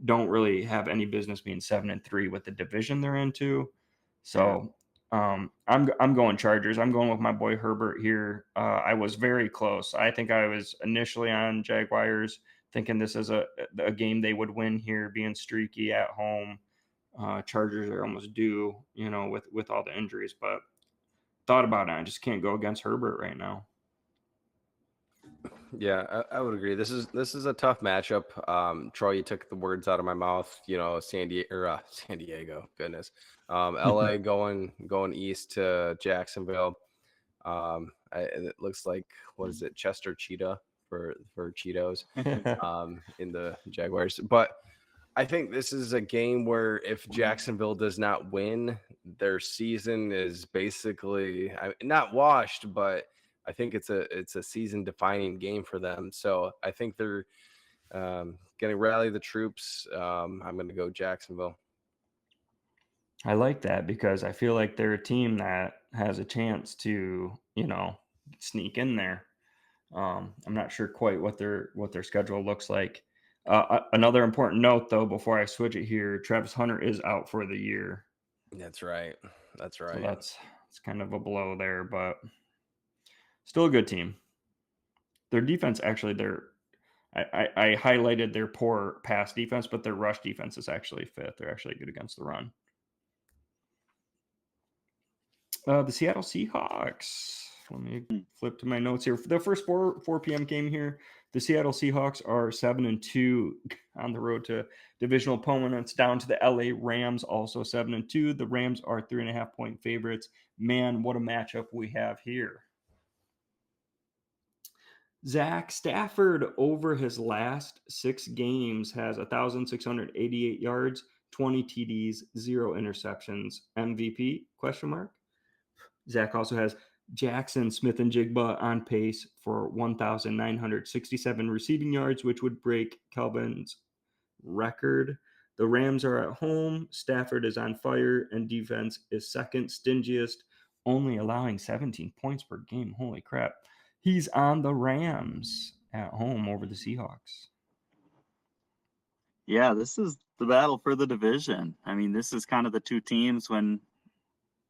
don't really have any business being 7-3 with the division they're into. So I'm going Chargers. I'm going with my boy Herbert here. I was very close. I think I was initially on Jaguars, thinking this is a game they would win here, being streaky at home. Chargers are almost due, with all the injuries, but thought about it. I just can't go against Herbert right now. Yeah, I would agree. This is a tough matchup. Troy, you took the words out of my mouth. San Diego, goodness. LA going east to Jacksonville. And it looks like, what is it, Chester Cheetah for Cheetos in the Jaguars. But I think this is a game where if Jacksonville does not win, their season is basically not washed, but I think it's a season defining game for them. So I think they're going to rally the troops. I'm going to go Jacksonville. I like that because I feel like they're a team that has a chance to, sneak in there. I'm not sure quite what their schedule looks like. Another important note, though, before I switch it here, Travis Hunter is out for the year. That's right. So it's kind of a blow there, but still a good team. Their defense, actually, I highlighted their poor pass defense, but their rush defense is actually fifth. They're actually good against the run. The Seattle Seahawks. Let me flip to my notes here. For the first 4 p.m. game here, the Seattle Seahawks are 7-2 on the road to divisional opponents, down to the LA Rams, also 7-2. The Rams are 3.5-point favorites. Man, what a matchup we have here. Zach Stafford, over his last 6 games, has 1,688 yards, 20 TDs, 0 interceptions. MVP? ? Zach also has Jackson Smith-Njigba on pace for 1,967 receiving yards, which would break Calvin's record. The Rams are at home. Stafford is on fire, and defense is second stingiest, only allowing 17 points per game. Holy crap. He's on the Rams at home over the Seahawks. Yeah, this is the battle for the division. I mean, this is kind of the two teams when,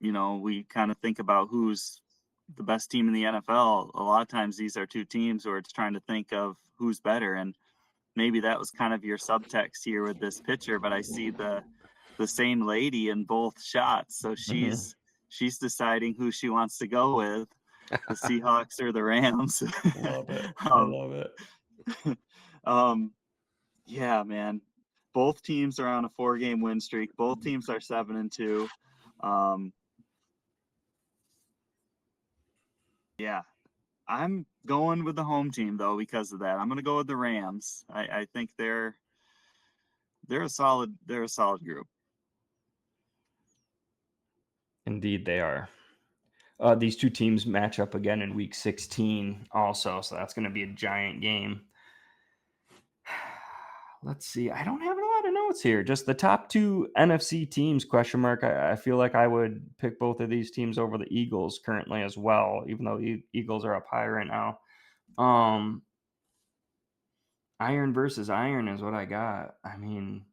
we kind of think about who's the best team in the NFL. A lot of times these are two teams where it's trying to think of who's better. And maybe that was kind of your subtext here with this picture, but I see the same lady in both shots. So she's deciding who she wants to go with, the Seahawks or the Rams. Love it. I love it. Yeah, man. Both teams are on a 4-game win streak. Both teams are 7-2. Yeah, I'm going with the home team though because of that. I'm going to go with the Rams. I think they're a solid group. Indeed, they are. These two teams match up again in Week 16 also, so that's going to be a giant game. Let's see. I don't have a lot of notes here. Just the top two NFC teams, question mark. I feel like I would pick both of these teams over the Eagles currently as well, even though Eagles are up high right now. Iron versus iron is what I got. I mean,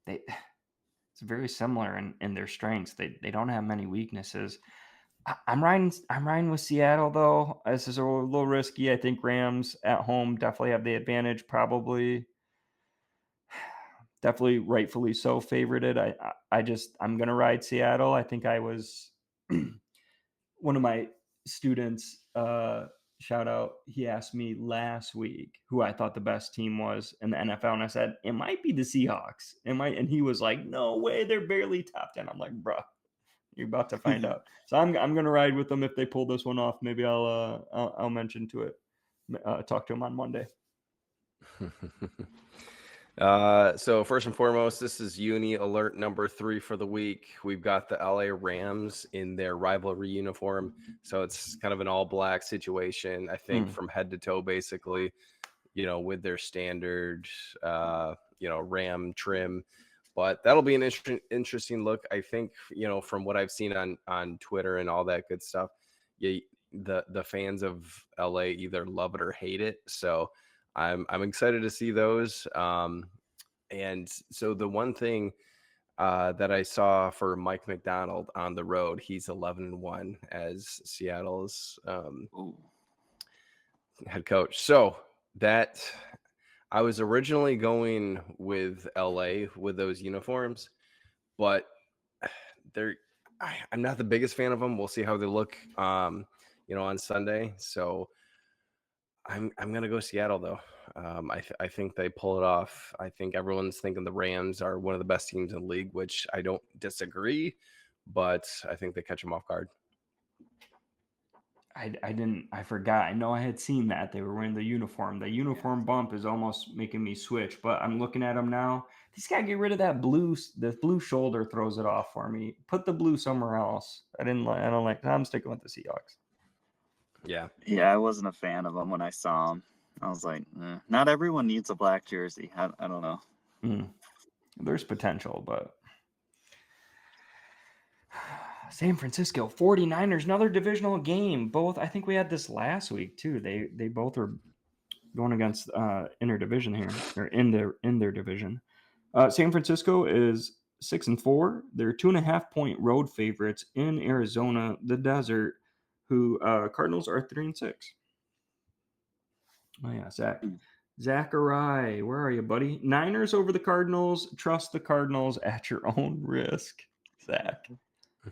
it's very similar in their strengths. They don't have many weaknesses. I'm riding with Seattle though. This is a little risky. I think Rams at home definitely have the advantage. Definitely rightfully so favorited. I'm gonna ride Seattle. I think I was one of my students. Shout out. He asked me last week who I thought the best team was in the NFL, and I said it might be the Seahawks. And he was like, "No way, they're barely top 10." I'm like, "Bruh, you're about to find out." So I'm gonna ride with them if they pull this one off. Maybe I'll mention to it. Talk to him on Monday. So first and foremost, this is uni alert number 3 for the week. We've got the LA Rams in their rivalry uniform. So it's kind of an all black situation, I think, from head to toe, basically, with their standard, Ram trim. But that'll be an interesting look. I think, from what I've seen on Twitter and all that good stuff, the fans of LA either love it or hate it. So I'm excited to see those. And so the one thing that I saw for Mike McDonald on the road, he's 11-1 as Seattle's head coach. So that I was originally going with LA with those uniforms, but I'm not the biggest fan of them. We'll see how they look, on Sunday. So I'm gonna go Seattle though. I think they pull it off. I think everyone's thinking the Rams are one of the best teams in the league, which I don't disagree, but I think they catch them off guard. I forgot. I know I had seen that they were wearing the uniform. The uniform bump is almost making me switch, but I'm looking at them now. This guy get rid of that blue. The blue shoulder throws it off for me. Put the blue somewhere else. I don't like. I'm sticking with the Seahawks. Yeah, I wasn't a fan of them when I saw them. I was like, not everyone needs a black jersey. I don't know. There's potential, but San Francisco 49ers, another divisional game. Both, I think we had this last week too. They both are going against interdivision here, or in their division. San Francisco is 6-4. They're 2.5-point road favorites in Arizona, the desert. Who Cardinals are 3-6. Oh yeah, Zachary, where are you, buddy? Niners over the Cardinals. Trust the Cardinals at your own risk, Zach.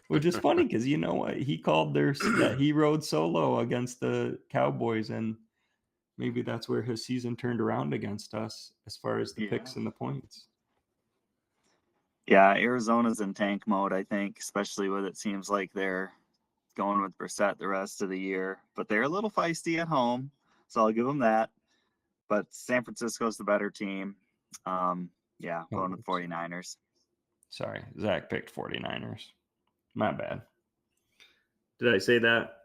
Which is funny because you know what? He called that he rode solo against the Cowboys, and maybe that's where his season turned around against us as far as the picks and the points. Yeah, Arizona's in tank mode, I think, especially with it seems like they're going with Brissett the rest of the year. But they're a little feisty at home, so I'll give them that. But San Francisco's the better team. Going with 49ers. Sorry, Zach picked 49ers. My bad. Did I say that?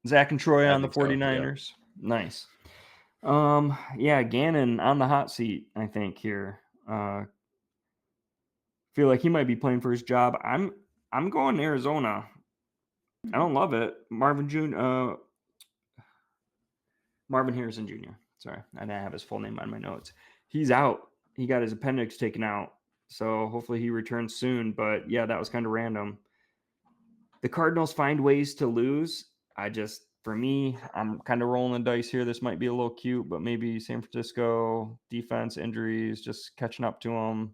Zach and Troy on the 49ers. So, yeah. Nice. Gannon on the hot seat, I think, here. Feel like he might be playing for his job. I'm going Arizona. I don't love it. Marvin Harrison Jr. Sorry, I didn't have his full name on my notes. He's out. He got his appendix taken out. So hopefully he returns soon. But yeah, that was kind of random. The Cardinals find ways to lose. For me, I'm kind of rolling the dice here. This might be a little cute, but maybe San Francisco defense injuries just catching up to them.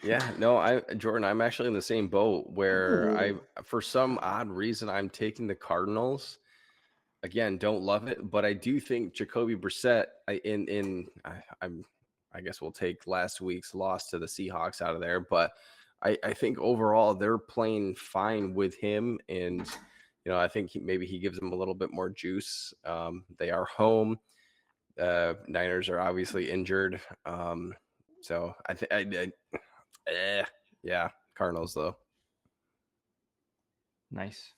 Yeah, no, Jordan, I'm actually in the same boat where Oh. for some odd reason, I'm taking the Cardinals. Again, don't love it, but I do think Jacoby Brissett. I guess we'll take last week's loss to the Seahawks out of there, but I think overall they're playing fine with him, and I think maybe he gives them a little bit more juice. They are home. Niners are obviously injured, so I think yeah, Cardinals though. Nice.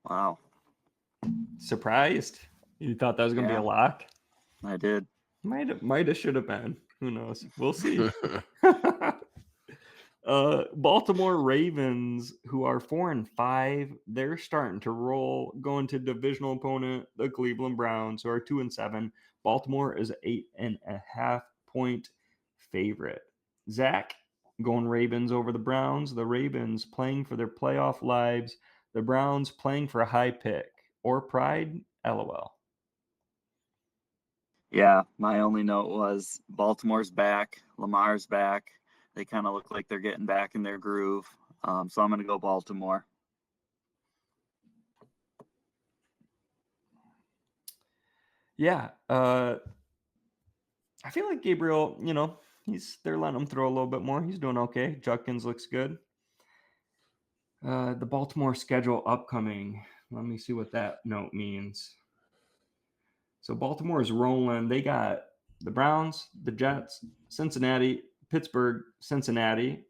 Wow. Surprised? You thought that was going to be a Yeah. lock? I did. Might have, should have been. Who knows? We'll see. Baltimore Ravens, who are 4-5, they're starting to roll. Going to divisional opponent, the Cleveland Browns, who are 2-7. Baltimore is 8.5 point favorite. Zach, going Ravens over the Browns. The Ravens playing for their playoff lives. The Browns playing for a high pick or pride. LOL. Yeah, my only note was Baltimore's back, Lamar's back. They kind of look like they're getting back in their groove. So I'm going to go Baltimore. Yeah. I feel like Gabriel, they're letting him throw a little bit more. He's doing okay. Judkins looks good. The Baltimore schedule upcoming. Let me see what that note means. So Baltimore is rolling. They got the Browns, the Jets, Cincinnati, Pittsburgh, Cincinnati.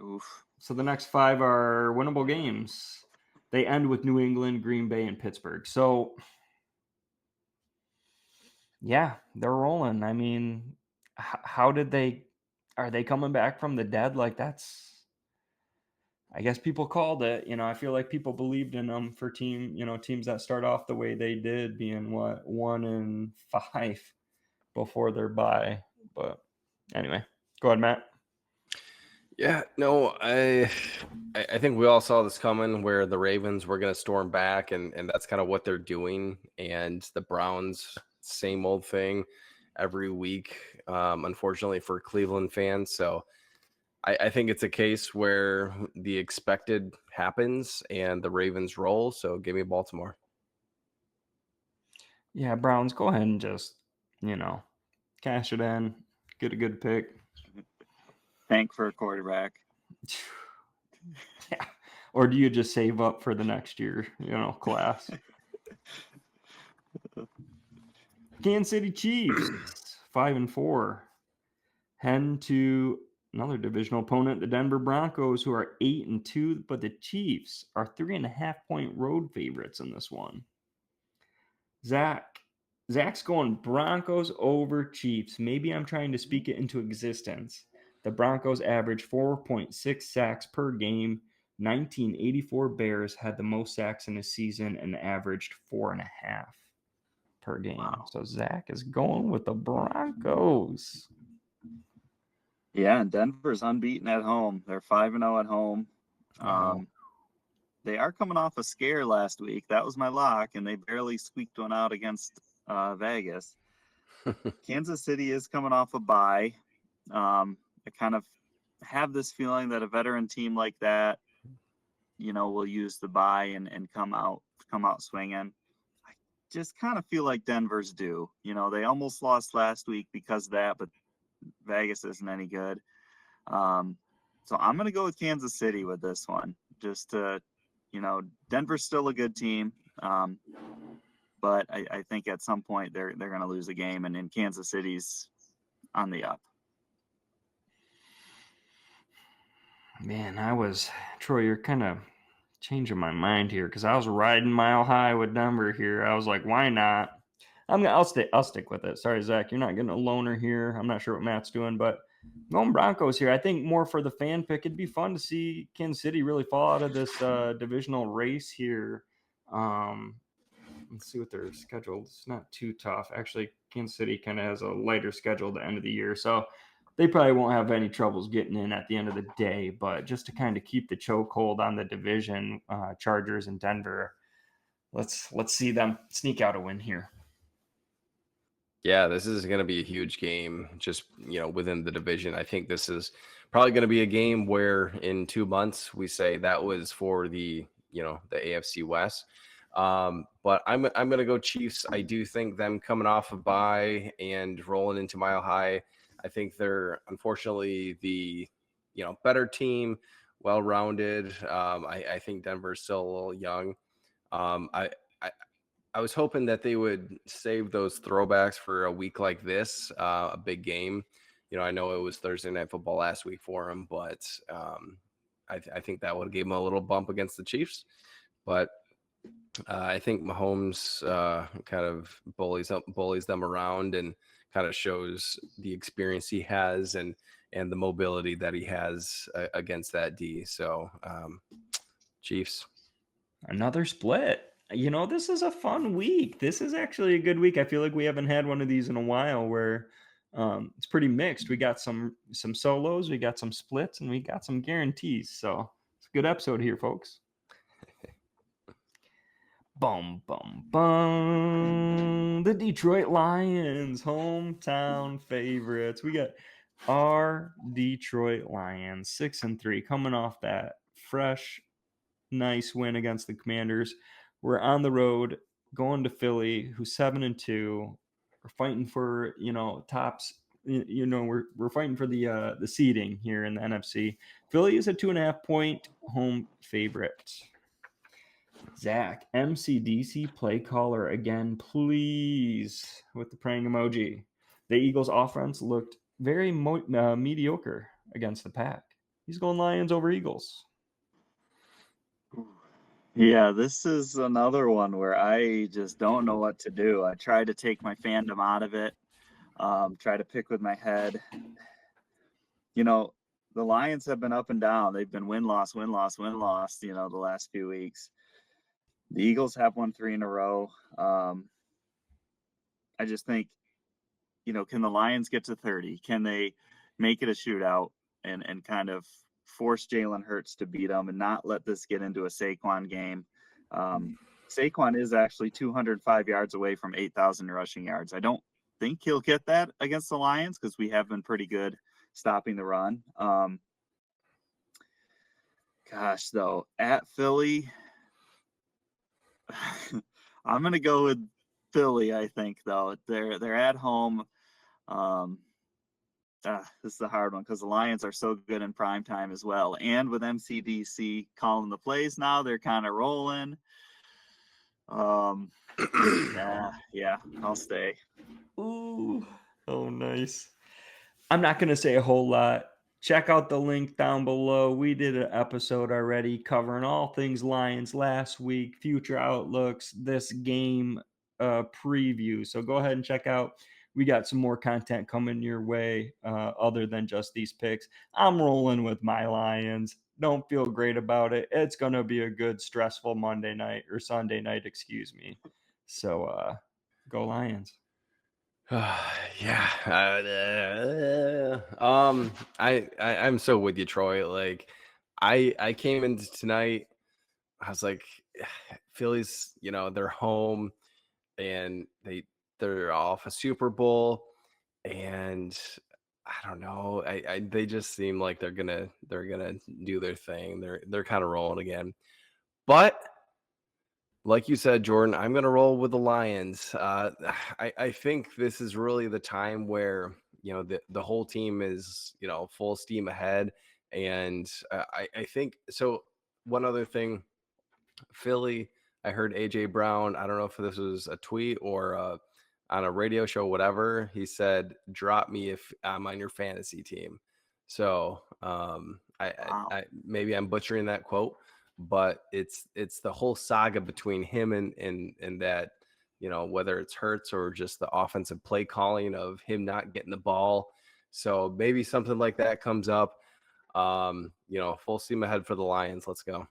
Oof. So the next 5 are winnable games. They end with New England, Green Bay, and Pittsburgh. So yeah, they're rolling. I mean, how did they? Are they coming back from the dead? Like that's. I guess people called it. I feel like people believed in them for teams that start off the way they did, being 1-5 before their bye. But anyway, go ahead, Matt. Yeah, no, I think we all saw this coming where the Ravens were going to storm back, and that's kind of what they're doing. And the Browns, same old thing every week, unfortunately for Cleveland fans. So I think it's a case where the expected happens and the Ravens roll. So give me Baltimore. Yeah, Browns, go ahead and just, cash it in, get a good pick. Tank for a quarterback. Yeah. Or do you just save up for the next year, class? Kansas City Chiefs, 5-4. Head to another divisional opponent, the Denver Broncos, who are 8-2, but the Chiefs are 3.5 point road favorites in this one. Zach's going Broncos over Chiefs. Maybe I'm trying to speak it into existence. The Broncos average 4.6 sacks per game. 1984 Bears had the most sacks in a season and averaged 4.5 per game. Wow. So Zach is going with the Broncos. Yeah, and Denver's unbeaten at home. They're 5-0 at home. Oh. They are coming off a scare last week. That was my lock, and they barely squeaked one out against Vegas. Kansas City is coming off a bye. I kind of have this feeling that a veteran team like that, will use the bye and come out swinging. I just kind of feel like Denver's due. They almost lost last week because of that, but Vegas isn't any good. So I'm going to go with Kansas City with this one. Just to, Denver's still a good team. But I think at some point they're going to lose a game, and in Kansas City's on the up. Man, Troy, you're kind of changing my mind here because I was riding mile high with Denver here. I was like, why not? I'll stick with it. Sorry, Zach, you're not getting a loner here. I'm not sure what Matt's doing, but going Broncos here. I think more for the fan pick. It'd be fun to see Kansas City really fall out of this divisional race here. Let's see what their schedule. It's not too tough. Actually, Kansas City kind of has a lighter schedule at the end of the year, so they probably won't have any troubles getting in at the end of the day. But just to kind of keep the chokehold on the division, Chargers and Denver, let's see them sneak out a win here. Yeah, this is going to be a huge game just, within the division. I think this is probably going to be a game where in 2 months we say that was for the AFC West. But I'm going to go Chiefs. I do think them coming off a bye and rolling into Mile High. I think they're unfortunately the, better team, well-rounded. I think Denver's still a little young. I I was hoping that they would save those throwbacks for a week like this, a big game. I know it was Thursday Night Football last week for them, but I think that would have gave them a little bump against the Chiefs. But I think Mahomes kind of bullies them around and kind of shows the experience he has and the mobility that he has against that D. So Chiefs. Another split. This is a fun week. This is actually a good week. I feel like we haven't had one of these in a while where it's pretty mixed. We got some solos, we got some splits, and we got some guarantees. So it's a good episode here, folks. Bum, bum, bum. The Detroit Lions, hometown favorites. We got our Detroit Lions, 6-3, coming off that fresh, nice win against the Commanders. We're on the road going to Philly, who's 7-2. We're fighting for tops. We're fighting for the seeding here in the NFC. Philly is a 2.5-point home favorite. Zach, MCDC play caller again, please, with the praying emoji. The Eagles' offense looked very mediocre against the Pack. He's going Lions over Eagles. Yeah, this is another one where I just don't know what to do. I try to take my fandom out of it, try to pick with my head. The Lions have been up and down. They've been win-loss, win-loss, win-loss, the last few weeks. The Eagles have won 3 in a row. I just think, can the Lions get to 30? Can they make it a shootout and kind of force Jalen Hurts to beat them and not let this get into a Saquon game? Saquon is actually 205 yards away from 8,000 rushing yards. I don't think he'll get that against the Lions because we have been pretty good stopping the run. Gosh, though, at Philly, I'm going to go with Philly, I think, though. They're at home. This is a hard one because the Lions are so good in prime time as well. And with MCDC calling the plays now, they're kind of rolling. Yeah, I'll stay. Ooh, oh, nice. I'm not going to say a whole lot. Check out the link down below. We did an episode already covering all things Lions last week, future outlooks, this game preview. So go ahead and check out. We got some more content coming your way other than just these picks. I'm rolling with my Lions. Don't feel great about it. It's going to be a good, stressful Sunday night, excuse me. So go Lions. Yeah. I'm so with you, Troy. Like I came into tonight, I was like, Philly's, they're home and they're off a Super Bowl, and I don't know. They just seem like they're gonna do their thing. They're kind of rolling again. But like you said, Jordan, I'm going to roll with the Lions. I think this is really the time where, the whole team is, full steam ahead. And I think so. One other thing, Philly, I heard AJ Brown. I don't know if this was a tweet or on a radio show, whatever. He said, drop me if I'm on your fantasy team. So Wow. I maybe I'm butchering that quote, but it's the whole saga between him and that, whether it's Hurts or just the offensive play calling of him not getting the ball. So maybe something like that comes up. Full steam ahead for the Lions. Let's go.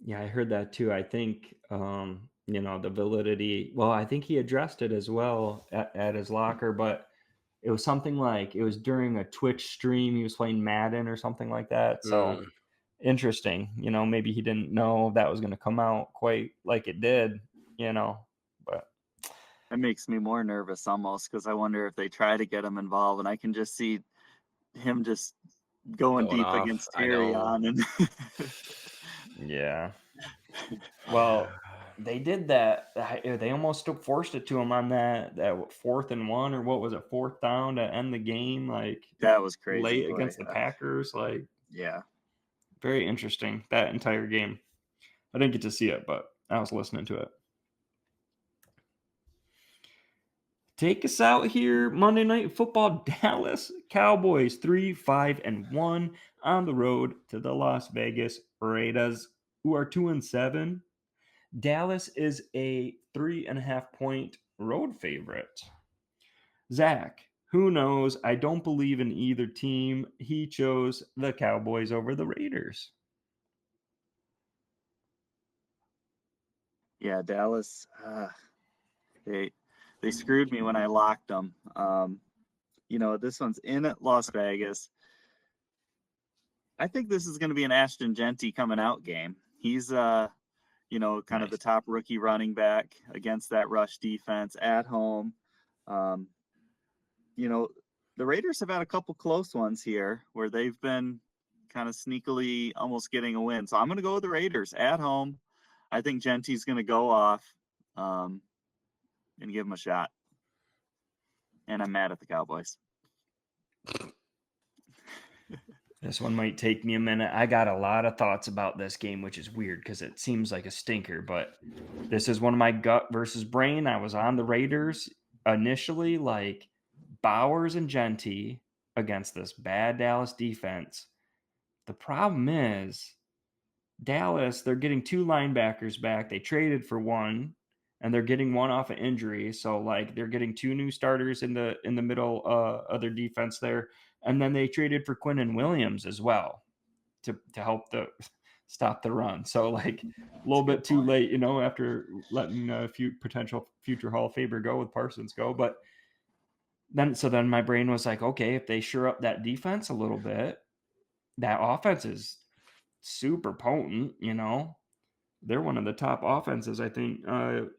Yeah, I heard that too. I think, the validity. Well, I think he addressed it as well at his locker, but it was something like it was during a Twitch stream. He was playing Madden or something like that. So interesting. Maybe he didn't know that was going to come out quite like it did, but. I It makes me more nervous almost because I wonder if they try to get him involved, and I can just see him just going Going deep off. against I know. on and Yeah. Well, they did that. They almost forced it to him on that 4th and 1, or what was it, 4th down to end the game, like that was crazy. late Boy. against the Packers. Like, Yeah. very interesting, that entire game. I didn't get to see it, but I was listening to it. Take us out here. Monday Night Football, Dallas Cowboys 3-5-1 on the road to the Las Vegas Raiders, who are 2-7. Dallas is a 3.5-point road favorite. Zach, who knows? I don't believe in either team. He chose the Cowboys over the Raiders. Yeah, Dallas. They screwed me when I locked them. This one's in Las Vegas. I think this is going to be an Ashton Genty coming out game. He's kind of the top rookie running back against that rush defense at home. The Raiders have had a couple close ones here where they've been kind of sneakily almost getting a win. So I'm going to go with the Raiders at home. I think Genty's going to go off and give him a shot. And I'm mad at the Cowboys. This one might take me a minute. I got a lot of thoughts about this game, which is weird because it seems like a stinker, but this is one of my gut versus brain. I was on the Raiders initially, like Bowers and Genty against this bad Dallas defense. The problem is Dallas, they're getting 2 linebackers back. They traded for one, and they're getting one off an injury. So like they're getting 2 new starters in the middle of their defense there. And then they traded for Quinnen Williams as well to help stop the run. So like a little bit too late, after letting a few potential future Hall of Famer go with Parsons go. But then my brain was like, okay, if they shore up that defense a little bit, that offense is super potent, They're one of the top offenses, I think,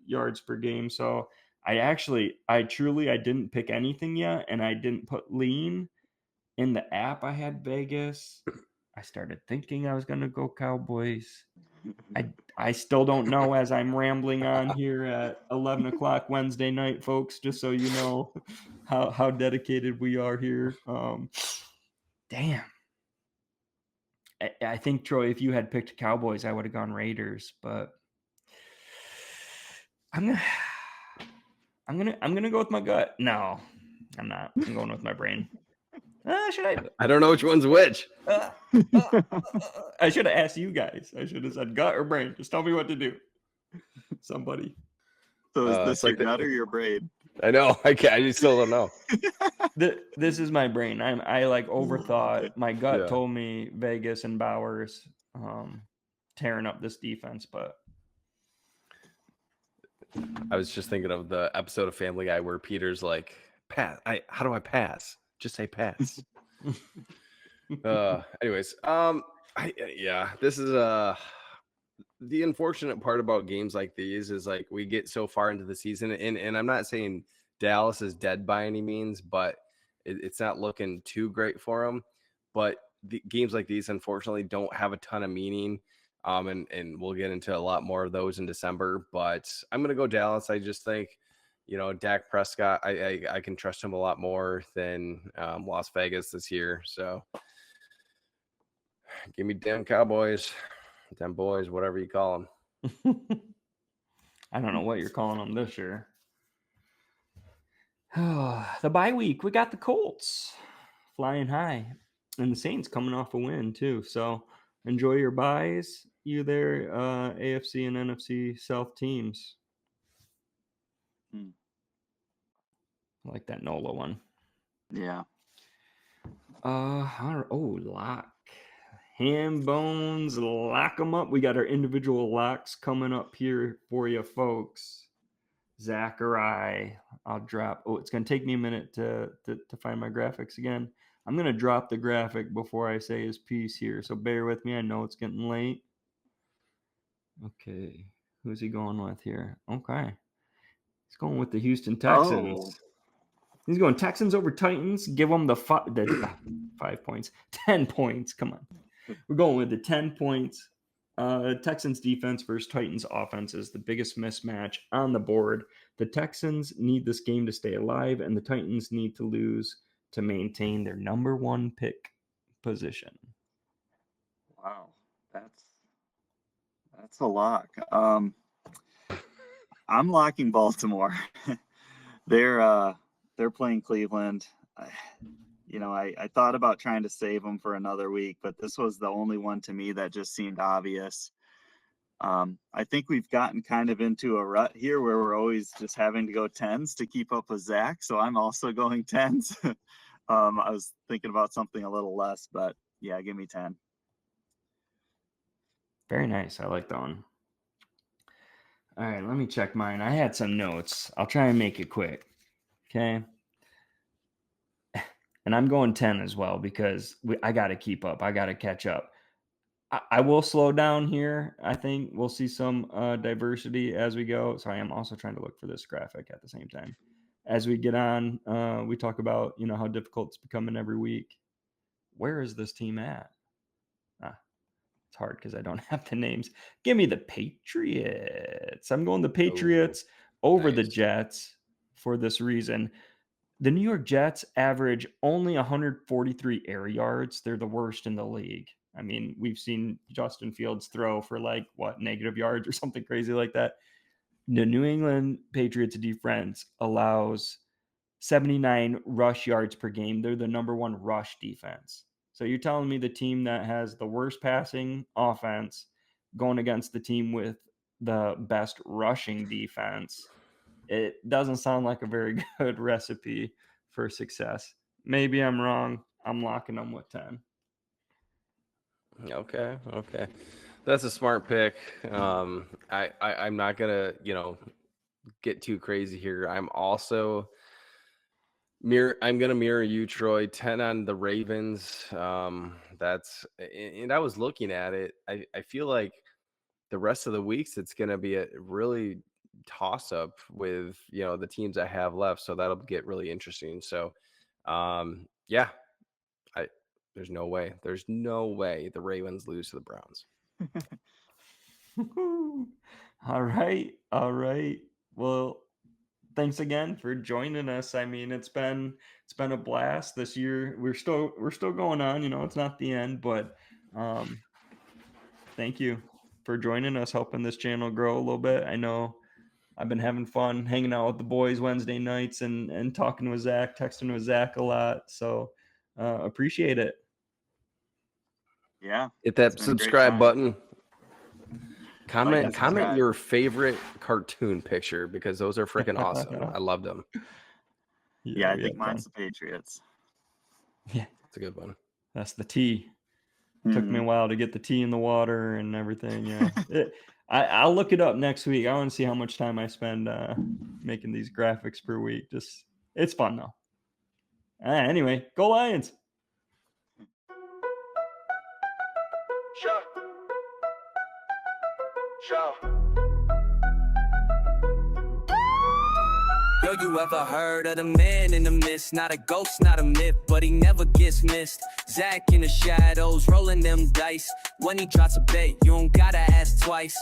yards per game. So I didn't pick anything yet, and I didn't put lean. In the app, I had Vegas. I started thinking I was going to go Cowboys. I still don't know as I'm rambling on here at 11 o'clock Wednesday night, folks, just so you know how dedicated we are here. Damn. I think, Troy, if you had picked Cowboys, I would have gone Raiders, but I'm gonna go with my gut. No, I'm not. I'm going with my brain. Should I? I don't know which one's which. I should have asked you guys. I should have said gut or brain. Just tell me what to do. Somebody. So is this your like gut or your brain? I know. I still don't know. This is my brain. I like overthought. My gut told me Vegas and Bowers tearing up this defense, but I was just thinking of the episode of Family Guy where Peter's like, "Pass. How do I pass? Just say pass." Anyways, this is the unfortunate part about games like these is like we get so far into the season, and I'm not saying Dallas is dead by any means, but it's not looking too great for them. But the games like these, unfortunately, don't have a ton of meaning. And we'll get into a lot more of those in December. But I'm going to go Dallas. I just think, Dak Prescott, I can trust him a lot more than Las Vegas this year. So give me damn Cowboys, damn boys, whatever you call them. I don't know what you're calling them this year. The bye week, we got the Colts flying high, and the Saints coming off a win too. So enjoy your buys, you there, AFC and NFC South teams. I like that NOLA one. Yeah. Lock. Hambonez, lock them up. We got our individual locks coming up here for you, folks. Zachary, I'll drop. It's going to take me a minute to find my graphics again. I'm going to drop the graphic before I say his piece here, so bear with me. I know it's getting late. Okay, who's he going with here? Okay. He's going with the Houston Texans. Oh. He's going Texans over Titans. Give them the 5 points. 10 points. Come on. We're going with the 10 points. Texans defense versus Titans offense is the biggest mismatch on the board. The Texans need this game to stay alive, and the Titans need to lose to maintain their number 1 pick position. Wow, that's a lock. I'm locking Baltimore. They're playing Cleveland. I thought about trying to save them for another week, but this was the only one to me that just seemed obvious. I think we've gotten kind of into a rut here where we're always just having to go 10s to keep up with Zach. So I'm also going 10s. I was thinking about something a little less, but yeah, give me 10. Very nice. I like that one. All right, let me check mine. I had some notes. I'll try and make it quick. Okay. And I'm going 10 as well because I got to keep up. I got to catch up. I will slow down here. I think we'll see some diversity as we go. So I am also trying to look for this graphic at the same time. As we get on, we talk about, how difficult it's becoming every week. Where is this team at? It's hard because I don't have the names. Give me the Patriots. I'm going the Patriots over the Jets for this reason. The New York Jets average only 143 air yards. They're the worst in the league. I mean, we've seen Justin Fields throw for negative yards or something crazy like that. The New England Patriots defense allows 79 rush yards per game. They're the number 1 rush defense. So you're telling me the team that has the worst passing offense going against the team with the best rushing defense, it doesn't sound like a very good recipe for success. Maybe I'm wrong. I'm locking them with 10. Okay. That's a smart pick. I'm not gonna, get too crazy here. I'm also I'm gonna mirror you, Troy. 10 on the Ravens. And I was looking at it. I feel like the rest of the weeks it's gonna be a really toss up with the teams I have left, so that'll get really interesting. So there's no way the Ravens lose to the Browns. All right. Well, thanks again for joining us. I mean, it's been a blast this year. We're still going on, it's not the end, but thank you for joining us, helping this channel grow a little bit. I know I've been having fun hanging out with the boys Wednesday nights and talking with Zach, texting with Zach a lot. So appreciate it. Yeah. Hit that subscribe button. Comment your favorite cartoon picture because those are freaking awesome. I loved them. Yeah, I think mine's the Patriots. Yeah. It's a good one. That's the tea. Took me a while to get the tea in the water and everything. Yeah. I'll look it up next week. I want to see how much time I spend making these graphics per week. It's fun though. Anyway, go Lions. Yo, you ever heard of the man in the mist? Not a ghost, not a myth, but he never gets missed. Zach in the shadows, rolling them dice. When he drops a bet, you don't gotta ask twice.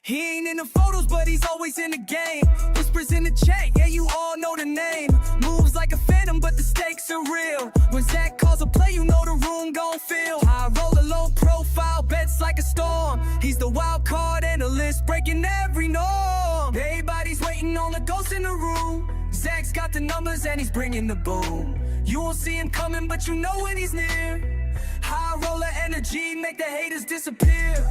He ain't in the photos, but he's always in the game. Whispers in the chat, yeah, you all know the name. Moves like a phantom, but the stakes are real. When Zach calls a play, you know the room gon' feel. I roll a low profile, bets like a storm. He's the wild card analyst, breaking every norm. Everybody's waiting on the ghost in the room. Zach's got the numbers and he's bringing the boom. You won't see him coming, but you know when he's near. High roller energy, make the haters disappear.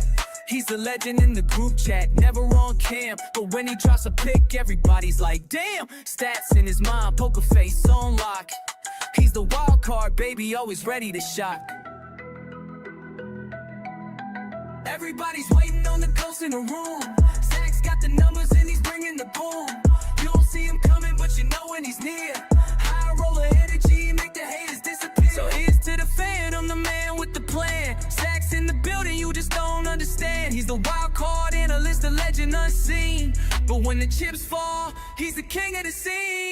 He's a legend in the group chat, never on cam. But when he drops a pick, everybody's like, damn. Stats in his mind, poker face on lock. He's the wild card, baby, always ready to shock. Everybody's waiting on the ghost in the room. Zach's got the numbers and he's bringing the boom. You don't see him coming, but you know when he's near. High roller energy, make the haters disappear. So here's to the fan, I'm the man with the plan. Zach's in the building, you just don't understand. He's the wild card analyst, the legend unseen. But when the chips fall, he's the king of the scene.